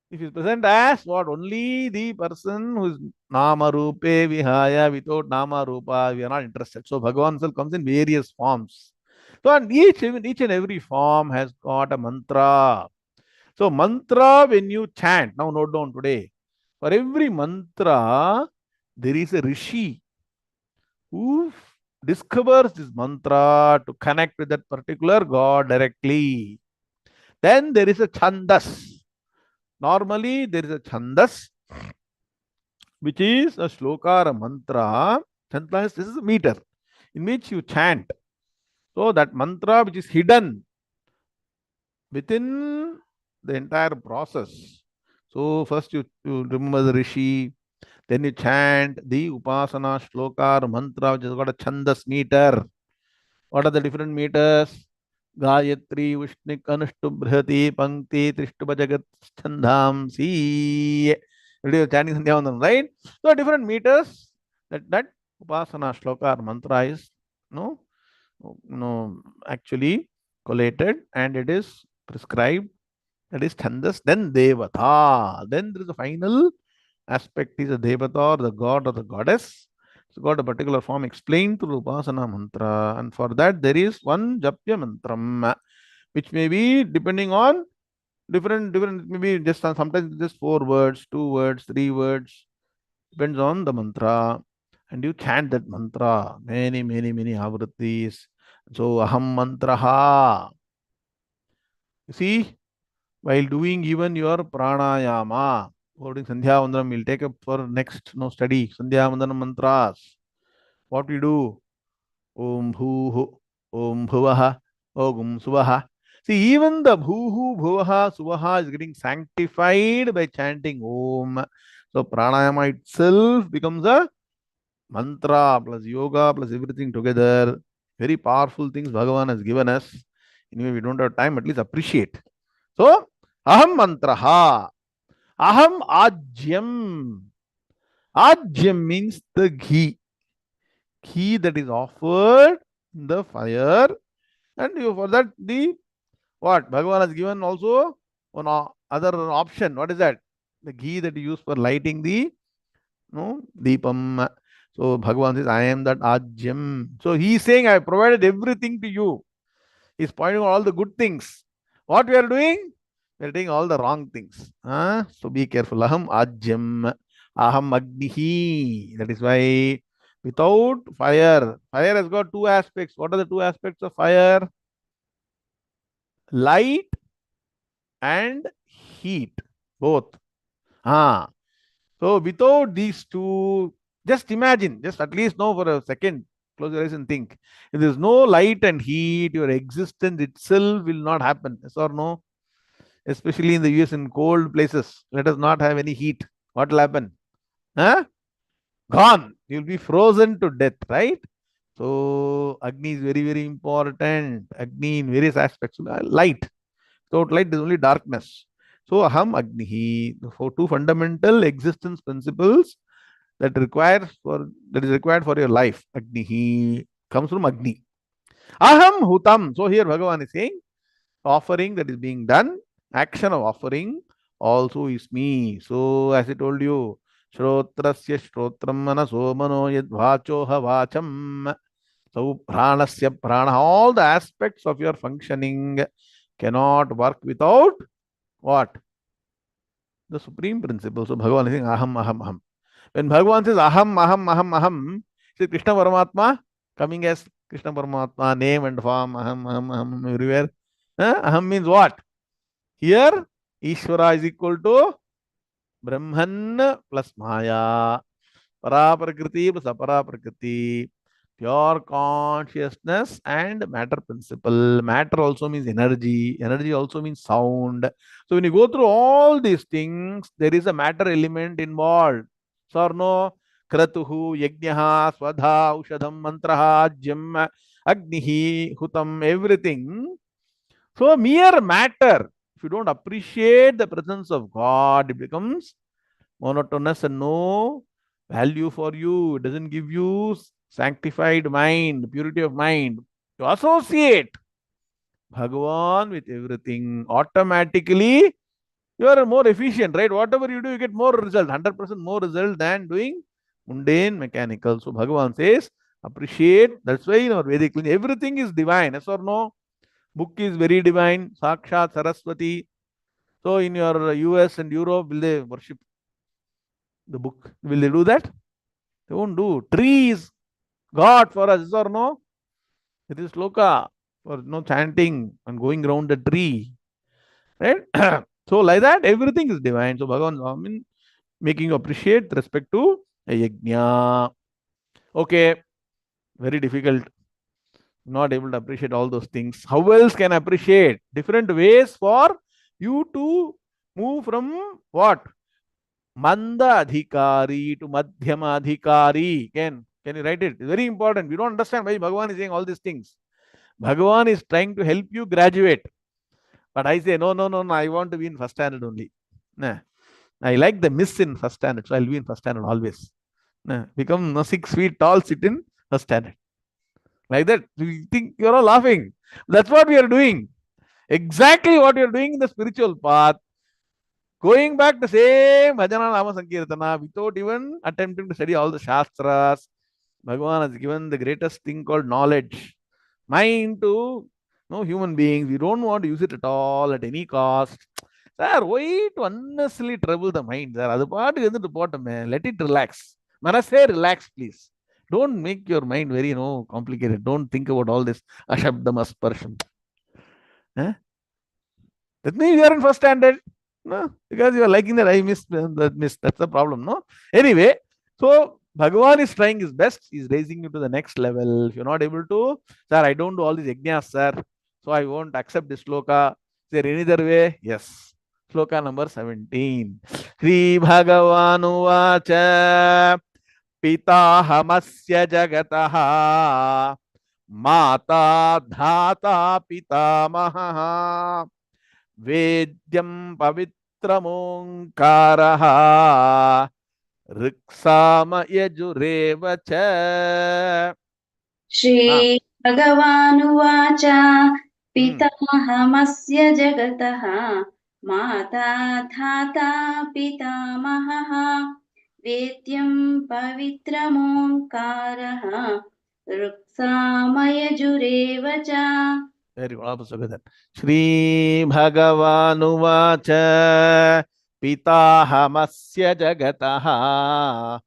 if he is present as what? Only the person who is Nama Rupe Vihaya, without Nama Rupa, we are not interested. So Bhagavan himself comes in various forms. So and each and every form has got a mantra. So mantra, when you chant, now note down today, for every mantra, there is a rishi who discovers this mantra to connect with that particular God directly. Then there is a chandas. Normally, there is a chandas, which is a shloka or a mantra. Chandas, this is a meter in which you chant. So that mantra which is hidden within the entire process. So first you remember the rishi, then you chant the upasana shloka or mantra which has got a chandas meter. What are the different meters? Gayatri, Vishnik, Anushtubrhati, Pankti, Trishtuba Jagat, Chandhamsi. You're chanting Sandhyavandanam, right? So different meters that upasana shloka or mantra is actually collated and it is prescribed. That is chandas. Then devata. Then there is a final aspect is a devata or the god or the goddess. It's got a particular form explained through upasana mantra, and for that there is one japya mantram, which may be depending on different maybe just sometimes just 4 words, 2 words, 3 words, depends on the mantra, and you chant that mantra many avritis. So aham mantraha. You see, while doing even your pranayama, holding Sandhya Vandanam, we'll take up for next study. Sandhya Vandanam mantras. What we do? Om Bhuhu, Om Bhuvaha, Om Suvaha. See, even the Bhuhu, Bhuvaha, Suvaha is getting sanctified by chanting Om. So pranayama itself becomes a mantra plus yoga plus everything together. Very powerful things Bhagavan has given us. Anyway, we don't have time, at least appreciate. So, Aham Mantraha. Aham Ajyam. Ajyam means the ghee. Ghee that is offered in the fire. And you, for that, the what? Bhagavan has given also one other option. What is that? The ghee that you use for lighting the no deepam. So Bhagavan says, I am that Ajyam. So he is saying, I provided everything to you. He's pointing out all the good things. What we are doing? We are doing all the wrong things. So be careful. Aham Ajyam. Aham Agnihi. That is why without fire, fire has got two aspects. What are the two aspects of fire? Light and heat. Both. Ah. So without these two, just imagine, just at least know for a second, close your eyes and think. If there is no light and heat, your existence itself will not happen. Yes or no? Especially in the US in cold places. Let us not have any heat. What will happen? Huh? Gone. You'll be frozen to death, right? So Agni is very, very important. Agni in various aspects. Light. Without light, there is only darkness. So Aham Agnihi, for two fundamental existence principles that is required for your life. Agnihi comes from Agni. Aham Hutam. So here Bhagavan is saying, offering that is being done, action of offering also is me. So as I told you, Shrotrasya Shrotram Manaso Mano Yad Vachoha Vacham. So Pranasya Prana, all the aspects of your functioning cannot work without what? The supreme principle. So Bhagavan is saying aham, aham, aham. When Bhagavan says aham, aham, aham, aham, see Krishna Paramatma coming as Krishna Paramatma, name and form, aham, aham, aham, everywhere. Aham means what? Here, Ishvara is equal to Brahman plus Maya. Paraprakriti plus Aparaprakriti. Pure consciousness and matter principle. Matter also means energy. Energy also means sound. So when you go through all these things, there is a matter element involved. So or no? Kratuhu, Yajnaha, Swadha, Ushadham, Mantraha, Jam, Agnihi, Hutam, everything. So mere matter, if you don't appreciate the presence of God, it becomes monotonous and no value for you. It doesn't give you sanctified mind, purity of mind. You associate Bhagavan with everything. Automatically, you are more efficient, right? Whatever you do, you get more result, 100% more result than doing mundane mechanical. So Bhagavan says, appreciate. That's why in our Vedic lineage, everything is divine. Yes or no? Book is very divine. Sakshat Saraswati. So in your US and Europe, will they worship the book? Will they do that? They won't do. Tree is God for us, yes or no? It is sloka for no chanting and going around the tree. Right? So like that, everything is divine. So Bhagavan, I mean, making you appreciate with respect to a yajna. Okay, very difficult. Not able to appreciate all those things. How else can I appreciate? Different ways for you to move from what? Manda adhikari to madhyama adhikari. Can you write it? It's very important. We don't understand why Bhagavan is saying all these things. Bhagavan is trying to help you graduate. But I say, no, no, no, no, I want to be in first standard only. Nah. I like the miss in first standard, so I'll be in first standard always. Nah. Become 6 feet tall, sit in first standard. Like that. You think you're all laughing. That's what we are doing. Exactly what you're doing in the spiritual path. Going back to same Bhajana Nama Sankirtana without even attempting to study all the Shastras. Bhagavan has given the greatest thing called knowledge. Mind to human beings. We don't want to use it at all at any cost. Sir, why to unnecessarily trouble the mind? Sir, அது பாட்டுக்கு இருந்துட்டு போட்டோமே. Let it relax. Manase, relax, please. Don't make your mind very, complicated. Don't think about all this ashabdam asparsham. That means you are in first standard. No, because you are liking that I missed that miss. That's the problem, no? Anyway, so Bhagavan is trying his best. He's raising you to the next level. If you're not able to, sir, I don't do all these yajnas, sir. So I won't accept this sloka. Is there any other way? Yes. Sloka number 17. Sri Bhagavanu Vacha Pitahamasya Jagataha Mata Dhata Pitamaha Vedyam Pavitramomkaraha Riksama Yajurev cha. Shri भगवानुवाच Hmm. पितामहस्य जगतः माता धाता पितामहः वेद्यं पवित्रमोङ्कारः ऋक्सामयजुरेव च Very good. Shri Bhagavanuvacha Pitahamasya Jagataha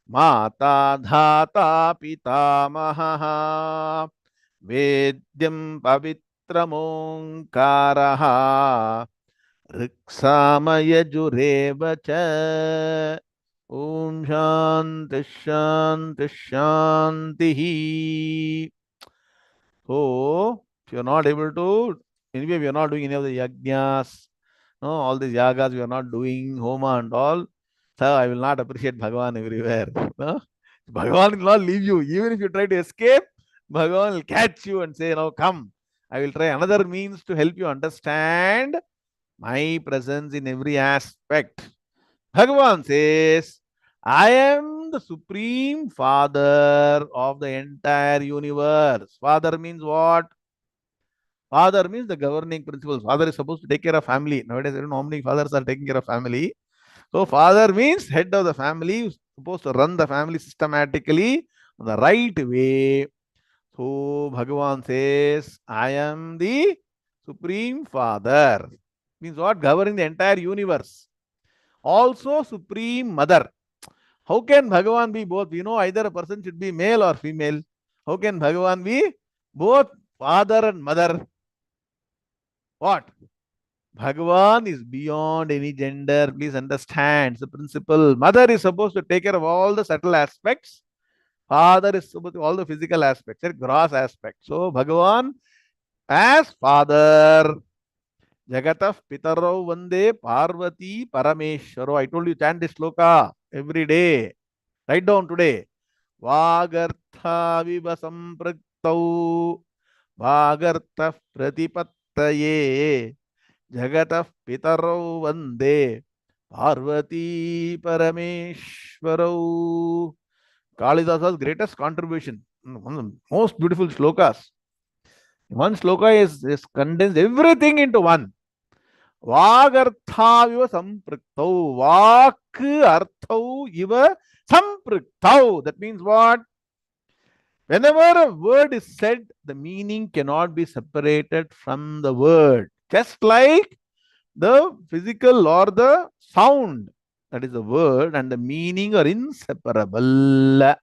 Mata Dhata Pitamaha Vedyam Pavitramomkaraha Riksamaya Jureva cha. Om Shanti Shanti Shanti. So, if you're not able to, anyway, we are not doing any of the yajnas, no, all these yagas we are not doing, homa and all. So, I will not appreciate Bhagavan everywhere. No? Bhagavan will not leave you. Even if you try to escape, Bhagavan will catch you and say, now come. I will try another means to help you understand my presence in every aspect. Bhagavan says, I am the supreme father of the entire universe. Father means what? Father means the governing principles. Father is supposed to take care of family. Nowadays, I don't know how many fathers are taking care of family. So, father means head of the family, who's supposed to run the family systematically in the right way. So, Bhagavan says, I am the supreme father. Means what? Governing the entire universe. Also, supreme mother. How can Bhagavan be both? We know either a person should be male or female. How can Bhagavan be both father and mother? What? Bhagavan is beyond any gender. Please understand the principle. Mother is supposed to take care of all the subtle aspects. Father is supposed to all the physical aspects, the gross aspects. So Bhagavan as father. Jagatah Pitarau Vande Parvati Parameshwaro. I told you chant this sloka every day. Write down today. Vagartha viva sampraktau Vagartha pratipattaye Jagatah Pitarau Vande Parvati Parameshwarau. Kalidasa's greatest contribution. One of the most beautiful slokas. One sloka is condensed everything into one. Vagartha sampraktau. Vak arthau iva sampraktau. That means what? Whenever a word is said, the meaning cannot be separated from the word. Just like the physical or the sound, that is the word, and the meaning are inseparable.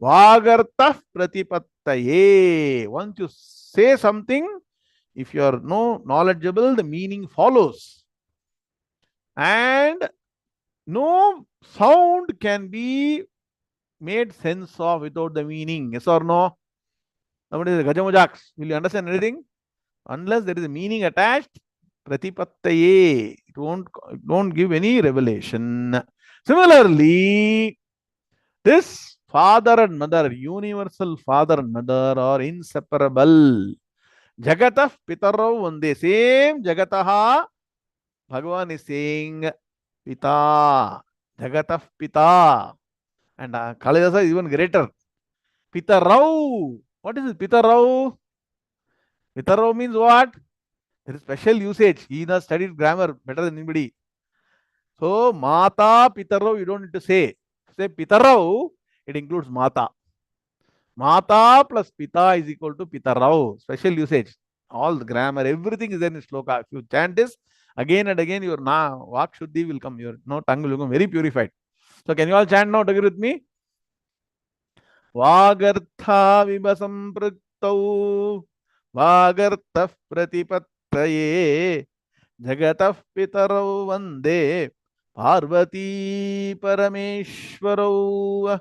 Vagartah pratipattaye. Once you say something, if you are no knowledgeable, the meaning follows. And no sound can be made sense of without the meaning. Yes or no? Somebody says, Gajamujaks, will you understand anything? Unless there is a meaning attached, pratipattaye. It won't give any revelation. Similarly, this father and mother, universal father and mother, are inseparable. Jagatah pitarau vande. Same Jagataha, Bhagavan is saying Pita. Jagatah Pita. And Kalidasa is even greater. Pitarau. What is it? Pitarau? Pitarau means what? There is special usage. He has studied grammar better than anybody. So, Mata Pitarau, you don't need to say. Say Pitarau, it includes Mata. Mata plus Pita is equal to Pitarau. Special usage. All the grammar, everything is there in sloka. If you chant this again and again, your Vak Shuddhi will come. Your tongue will become very purified. So, can you all chant now together with me? Vagartha viva sampraktau Vagartha pratipattaye Jagatah pitarau vande Parvati Parameshwarau.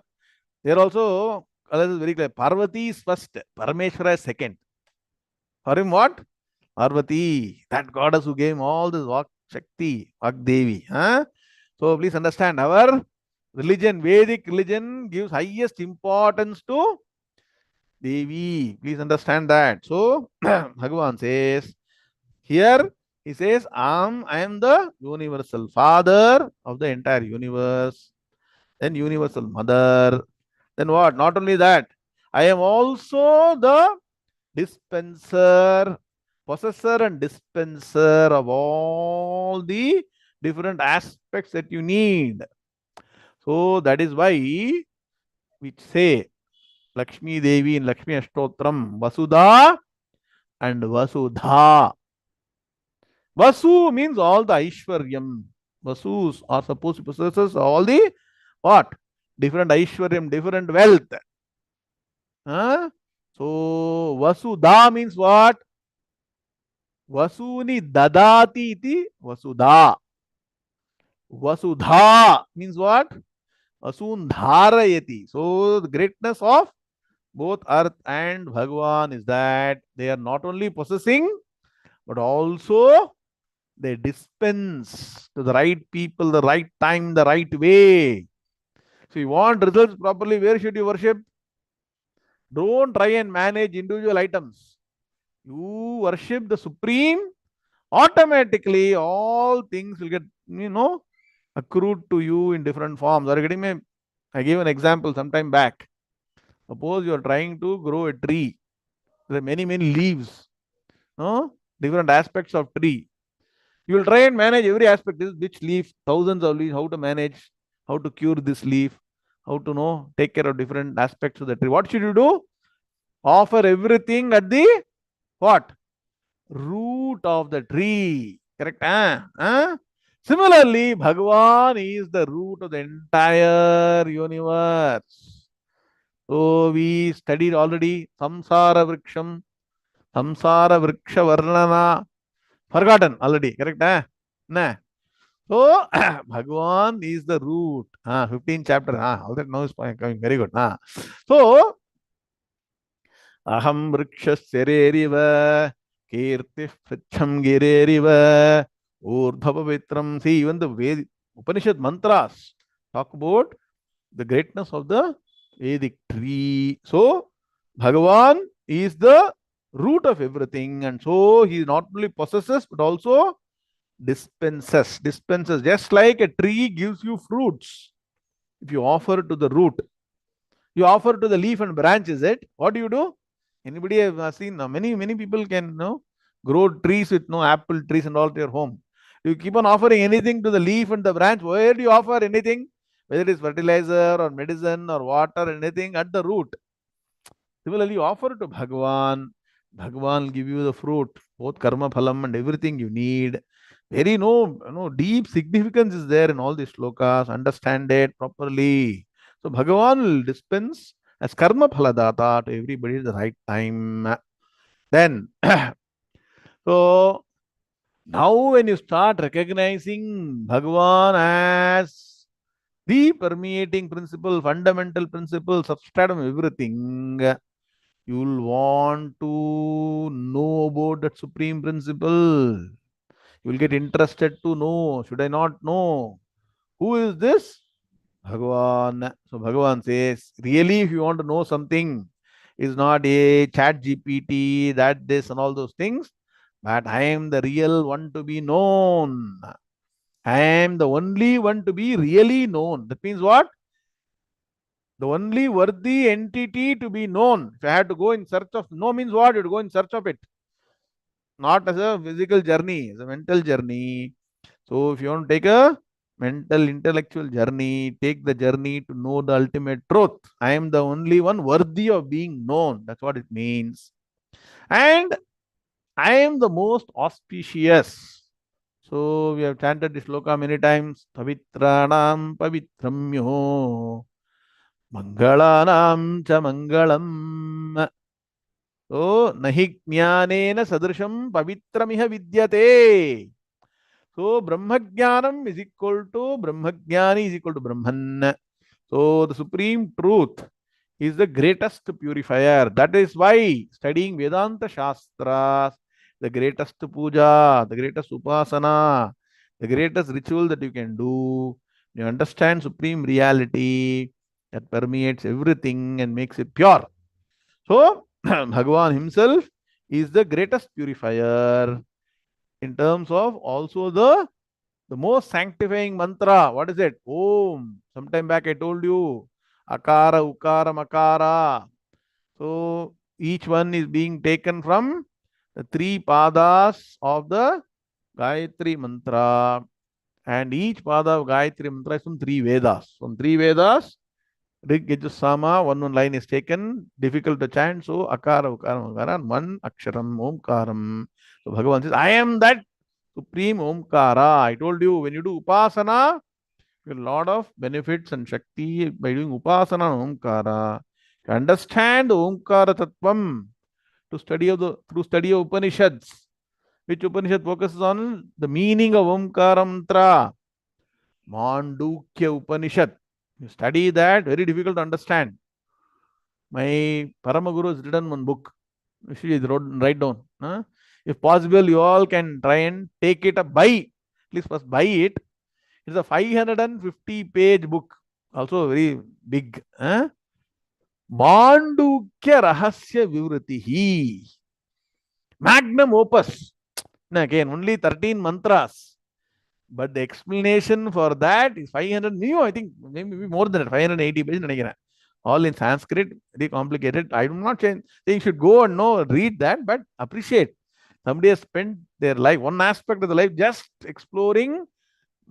There also, this is very clear. Parvati is first, Parameshwara is second. For him, what? Parvati, that goddess who gave him all this Vak Shakti, Vak Devi. Huh? So please understand, our religion, Vedic religion, gives highest importance to Devi. Please understand that. So, Bhagavan says, here he says, I am the universal father of the entire universe, then universal mother. Then what? Not only that, I am also the dispenser, possessor and dispenser of all the different aspects that you need. So that is why we say Lakshmi Devi in Lakshmi Ashtotram, Vasudha and Vasudha. Vasu means all the Aishwaryam. Vasus are supposed to possess all the what? Different Aishwaryam, different wealth. Huh? So Vasudha means what? Vasuni dadati iti Vasudha. Vasudha means what? Vasun dharayati. So the greatness of both earth and Bhagavan is that they are not only possessing, but also they dispense to the right people, the right time, the right way. So you want results properly, where should you worship? Don't try and manage individual items. You worship the Supreme, automatically all things will get, accrued to you in different forms. Are you getting me? I gave an example some time back. Suppose you are trying to grow a tree. There are many, many leaves, no? Different aspects of tree. You will try and manage every aspect. This which leaf, thousands of leaves, how to manage, how to cure this leaf, how to know, take care of different aspects of the tree. What should you do? Offer everything at the what? Root of the tree. Correct? Similarly, Bhagavan is the root of the entire universe. So we studied already Samsara Vriksham, Samsara Vriksha Varnana. Forgotten already. Correct? Nah. So Bhagavan is the root. 15th chapter. All that now is coming. Very good. So Aham Vrikshasya Reriva Kirti Pritcham Gireriva Urdhava. See, even the Vedic Upanishad mantras talk about the greatness of the Vedic tree. So, Bhagavan is the root of everything, and so he not only possesses but also dispenses. Dispenses, just like a tree gives you fruits. If you offer to the root, you offer to the leaf and branch, is it? What do? Anybody have seen? Many people can grow trees with apple trees and all to your home. You keep on offering anything to the leaf and the branch. Where do you offer anything? Whether it is fertilizer or medicine or water, anything at the root. Similarly, you offer to Bhagavan. Bhagavan will give you the fruit, both karma phalam and everything you need. Very deep significance is there in all these shlokas. Understand it properly. So Bhagavan will dispense as karma phaladata to everybody at the right time. Then, so now when you start recognizing Bhagavan as the permeating principle, fundamental principle, substratum of everything, you will want to know about that supreme principle. You will get interested to know. Should I not know? Who is this? Bhagavan. So Bhagavan says, really, if you want to know something, is not a chat GPT, that, this, and all those things, but I am the real one to be known. I am the only one to be really known. That means what? The only worthy entity to be known. If I had to go in search of, know means what? You have to go in search of it. Not as a physical journey, as a mental journey. So if you want to take a mental, intellectual journey, take the journey to know the ultimate truth. I am the only one worthy of being known. That's what it means. And I am the most auspicious. So we have chanted this sloka many times. Pavitranam pavitramyo Mangalanam cha mangalam. So nahi jnanena sadrisham pavitramiha vidyate. So Brahmajnanam is equal to Brahmajnani is equal to Brahman. So the supreme truth is the greatest purifier. That is why studying Vedanta Shastras, the greatest puja, the greatest upasana, the greatest ritual that you can do, you understand supreme reality that permeates everything and makes it pure. So Bhagavan himself is the greatest purifier in terms of also the most sanctifying mantra. What is it? Om. Sometime back I told you. Akara, Ukara, Makara. So each one is being taken from the three padas of the Gayatri mantra. And each pada of Gayatri mantra is from three Vedas. From three Vedas, Rig, Yajus, Sama, one line is taken, difficult to chant. So Akara, Ukara, Makara, and one Aksharam, Omkaram. So Bhagavan says, I am that supreme Omkara. I told you, when you do Upasana, you get a lot of benefits and Shakti by doing Upasana and Omkara. To understand the Omkara Tattvam, to study of the through study of Upanishads, which Upanishad focuses on the meaning of Omkara mantra, Mandukya Upanishad. You study that, very difficult to understand. My Paramaguru has written one book. Actually, write down. Huh? If possible, you all can try and take it up, buy. Please first buy it. It's a 550-page book. Also very big. Huh? Mandukya Rahasya Vivratihi. Magnum opus. Now again, only 13 mantras. But the explanation for that is 500, I think maybe more than that, 580 pages. All in Sanskrit, very complicated. I do not saying you should go and know, read that, but appreciate. Somebody has spent their life, one aspect of the life, just exploring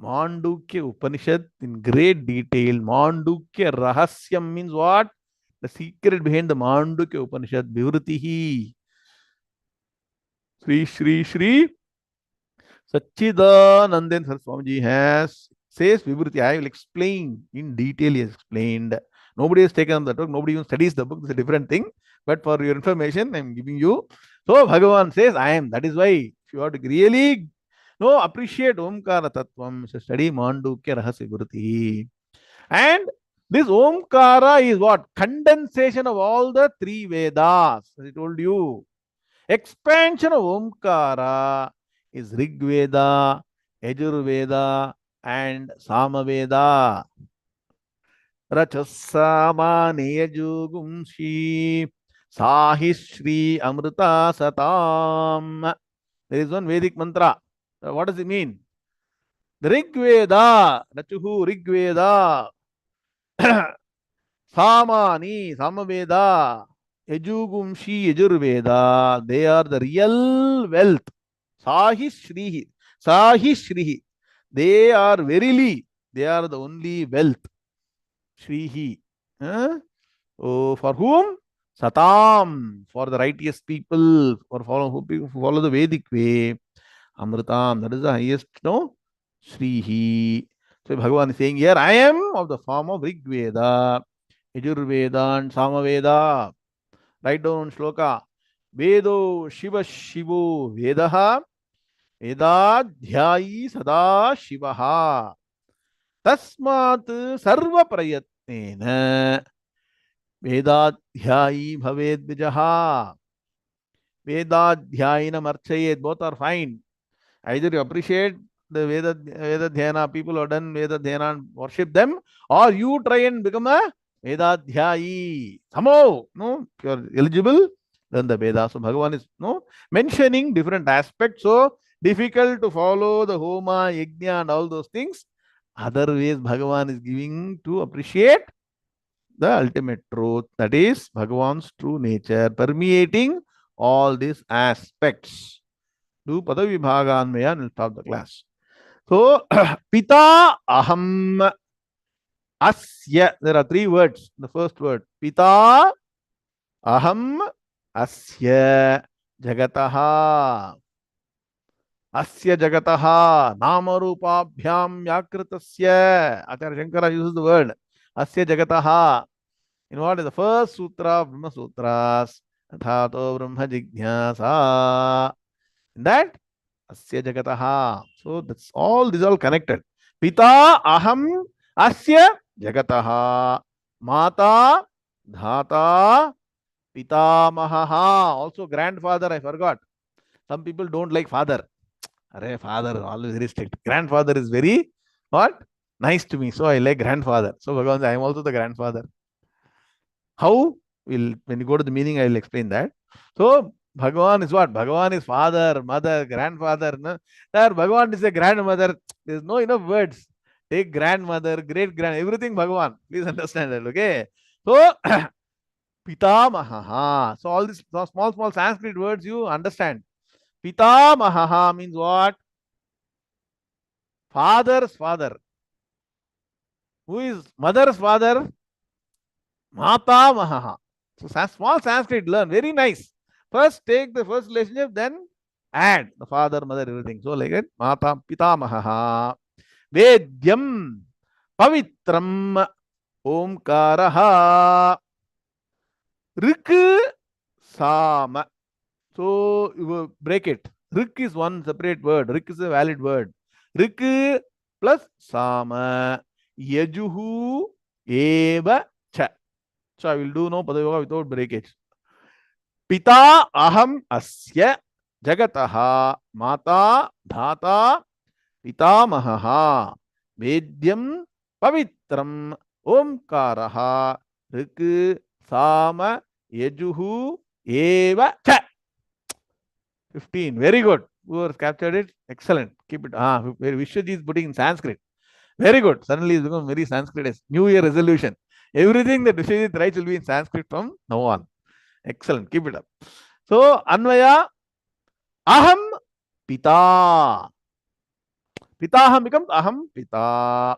Mandukya Upanishad in great detail. Mandukya Rahasyam means what? The secret behind the Mandukya Upanishad, Vivritihi. Sri Sri Sachidanandan Saraswamiji has says Vivriti. I will explain in detail. He has explained. Nobody has taken the book. Nobody even studies the book. It's a different thing. But for your information, I am giving you. So Bhagavan says, I am. That is why if you have to really appreciate Omkara Tattvam, so study Mandukya Rahasya Vivriti. And this Omkara is what? Condensation of all the three Vedas. As I told you. Expansion of Omkara is Rig Veda, Yajur Veda, and Sama Veda. Rachasama Neyajugumshi Sahishri Amrita Satam. There is one Vedic mantra. What does it mean? The Rig Veda, Rachuhu Rig Veda, Samani, Samaveda, Yajugumshi, Yajurveda, they are the real wealth. Sahishrihi, Sahishrihi. They are verily, they are the only wealth. Shrihi. Oh, for whom? Satam, for the righteous people, for who follow the Vedic way. Amritam, that is the highest, Shrihi. So Bhagavan is saying here, I am of the form of Rig Veda, Yajurveda and Samaveda. Write down shloka. Vedo Shiva Shivo Vedaha Vedadhyayi Sada Shivaha Tasmat Sarva Prayatnena Vedadhyayi Bhaved Vijaha Vedadhyayinam Archayet. Both are fine. Either you appreciate the Veda Dhyana, people who have done Veda Dhyana and worship them, or you try and become a Vedadhyayi. Somehow, if you are eligible, then the Veda. So Bhagavan is mentioning different aspects. So difficult to follow the Homa, Yajna, and all those things. Other ways Bhagavan is giving to appreciate the ultimate truth. That is Bhagavan's true nature, permeating all these aspects. Do Padavibhaganmaya and we'll stop the class. So, Pita Aham Asya. There are three words. The first word, Pita Aham Asya Jagataha. Asya Jagataha Namarupabhyam Yakritasya. Acharya Shankara uses the word Asya Jagataha. In what is the first sutra of Brahma Sutras? Thato Brahma Jignasa. In that, asya jagataha. So that's all, these are all connected. Pita aham asya jagataha. Mata dhata pitamahaha. Also grandfather, I forgot. Some people don't like father. Arey, father, always very strict. Grandfather is very, what? Nice to me. So I like grandfather. So Bhagavan says, I am also the grandfather. How? When you go to the meaning, I will explain that. So Bhagavan is what? Bhagavan is father, mother, grandfather. No? There, Bhagavan is a grandmother. There is no enough words. Take grandmother, great grand, everything Bhagavan. Please understand that, okay? So Pitamaha. So all these small, small Sanskrit words you understand. Pitamaha means what? Father's father. Who is mother's father? Mata Mahaha. So small Sanskrit, learn. Very nice. First take the first relationship, then add the father, mother, everything. So like it. Mata Pita Mahaha. Vedyam Pavitram Omkaraha. Rik Sama. So you will break it. Rik is one separate word. Rik is a valid word. Rik plus Sama. Yajuhu Eva Cha. So I will do no Padayoga without breakage. Pita aham asya jagataha mata dhata pitamahaha vedyam pavitram omkaraha rik sama yajuhu eva cha. 15. Very good. Who captured it? Excellent. Keep it. Vishwaji is putting in Sanskrit. Very good. Suddenly it's become very Sanskrit. New Year resolution. Everything that Vishwajit writes will be in Sanskrit from now on. Excellent. Keep it up. So, Anvaya, Aham Pita. Pitaham becomes Aham Pita.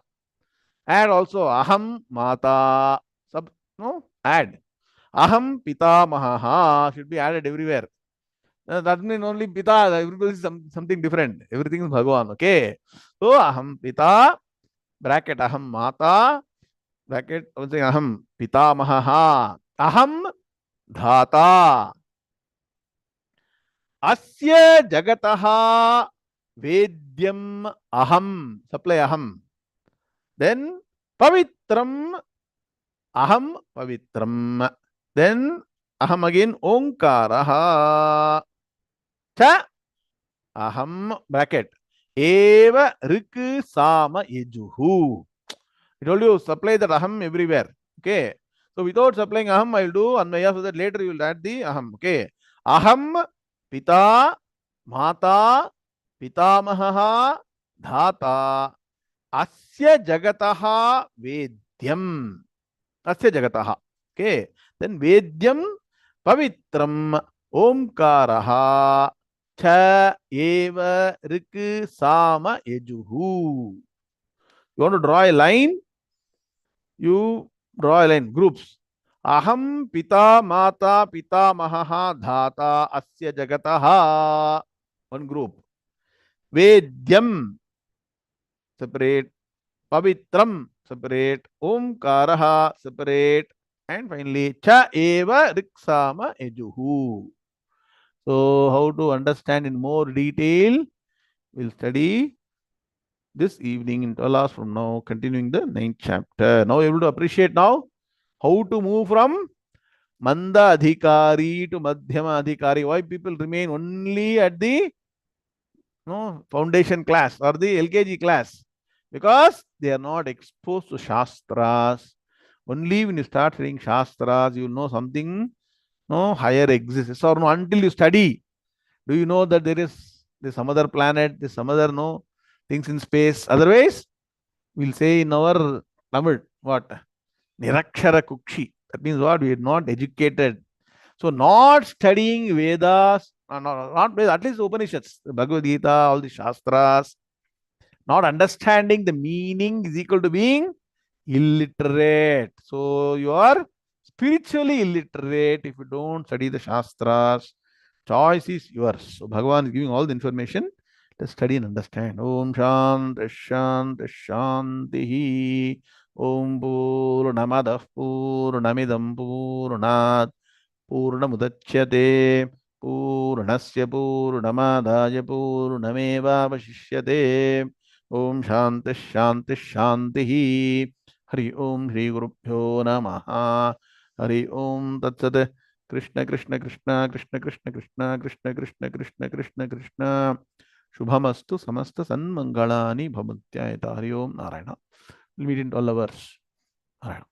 And also Aham Mata. No, add. Aham Pita Mahaha should be added everywhere. That means only Pita, everybody is something different. Everything is Bhagavan. Okay. So, Aham Pita, bracket Aham Mata, bracket Aham Pita Mahaha. Aham Dhata. Asya Jagataha Vedyam Aham. Supply Aham. Then Pavitram Aham Pavitram. Then Aham again Omkaraha. Cha Aham bracket. Eva Rik Sama Yejuhu. I told you supply that Aham everywhere. Okay. So without supplying Aham, I will do Anvaya so that later you will add the Aham. Okay. Aham Pita Mata Pitamahaha Dhata Asya Jagataha Vedyam. Asya Jagataha. Okay. Then Vedyam Pavitram Omkaraha Cha Eva Rik Sama Yejuhu. You want to draw a line? You draw a line. Groups. Aham Pita Mata Pitamahaha Dhata Asya Jagataha. One group. Vedyam separate. Pavitram separate. Omkaraha separate. And finally, Cha Eva Riksama Ejuhu. So, how to understand in more detail? We'll study this evening in 12 hours from now, continuing the 9th chapter. Now, able to appreciate now how to move from Manda Adhikari to Madhyama Adhikari. Why people remain only at the foundation class or the LKG class? Because they are not exposed to Shastras. Only when you start reading Shastras, you will know something higher exists. Or no, until you study, do you know that there's some other planet, there's some other things in space? Otherwise, we'll say in our Tamil, what? Nirakshara Kukshi. That means what? We are not educated. So, not studying Vedas, not Vedas, at least Upanishads, the Bhagavad Gita, all the Shastras, not understanding the meaning is equal to being illiterate. So, you are spiritually illiterate if you don't study the Shastras. Choice is yours. So, Bhagavan is giving all the information. Let's study and understand. Om Shanti Shanti Shanti. Om Purnamadah Purnamidam Purnat Purnamudachyate पूर्णस्य पूर्णमादाय पूर्णमेवावशिष्यते। ओम शांति शांति शांति। हरि ओम श्री गुरुभ्यो नमः। हरि ओम तत्सत्। कृष्ण कृष्ण कृष्ण कृष्ण कृष्ण कृष्ण कृष्ण कृष्ण कृष्ण कृष्ण कृष्ण। शुभमस्तु समस्त सन्मंगलानि भवन्त्यायत। हरि ओम Narayan. We'll meet in 12 hours. Narayan.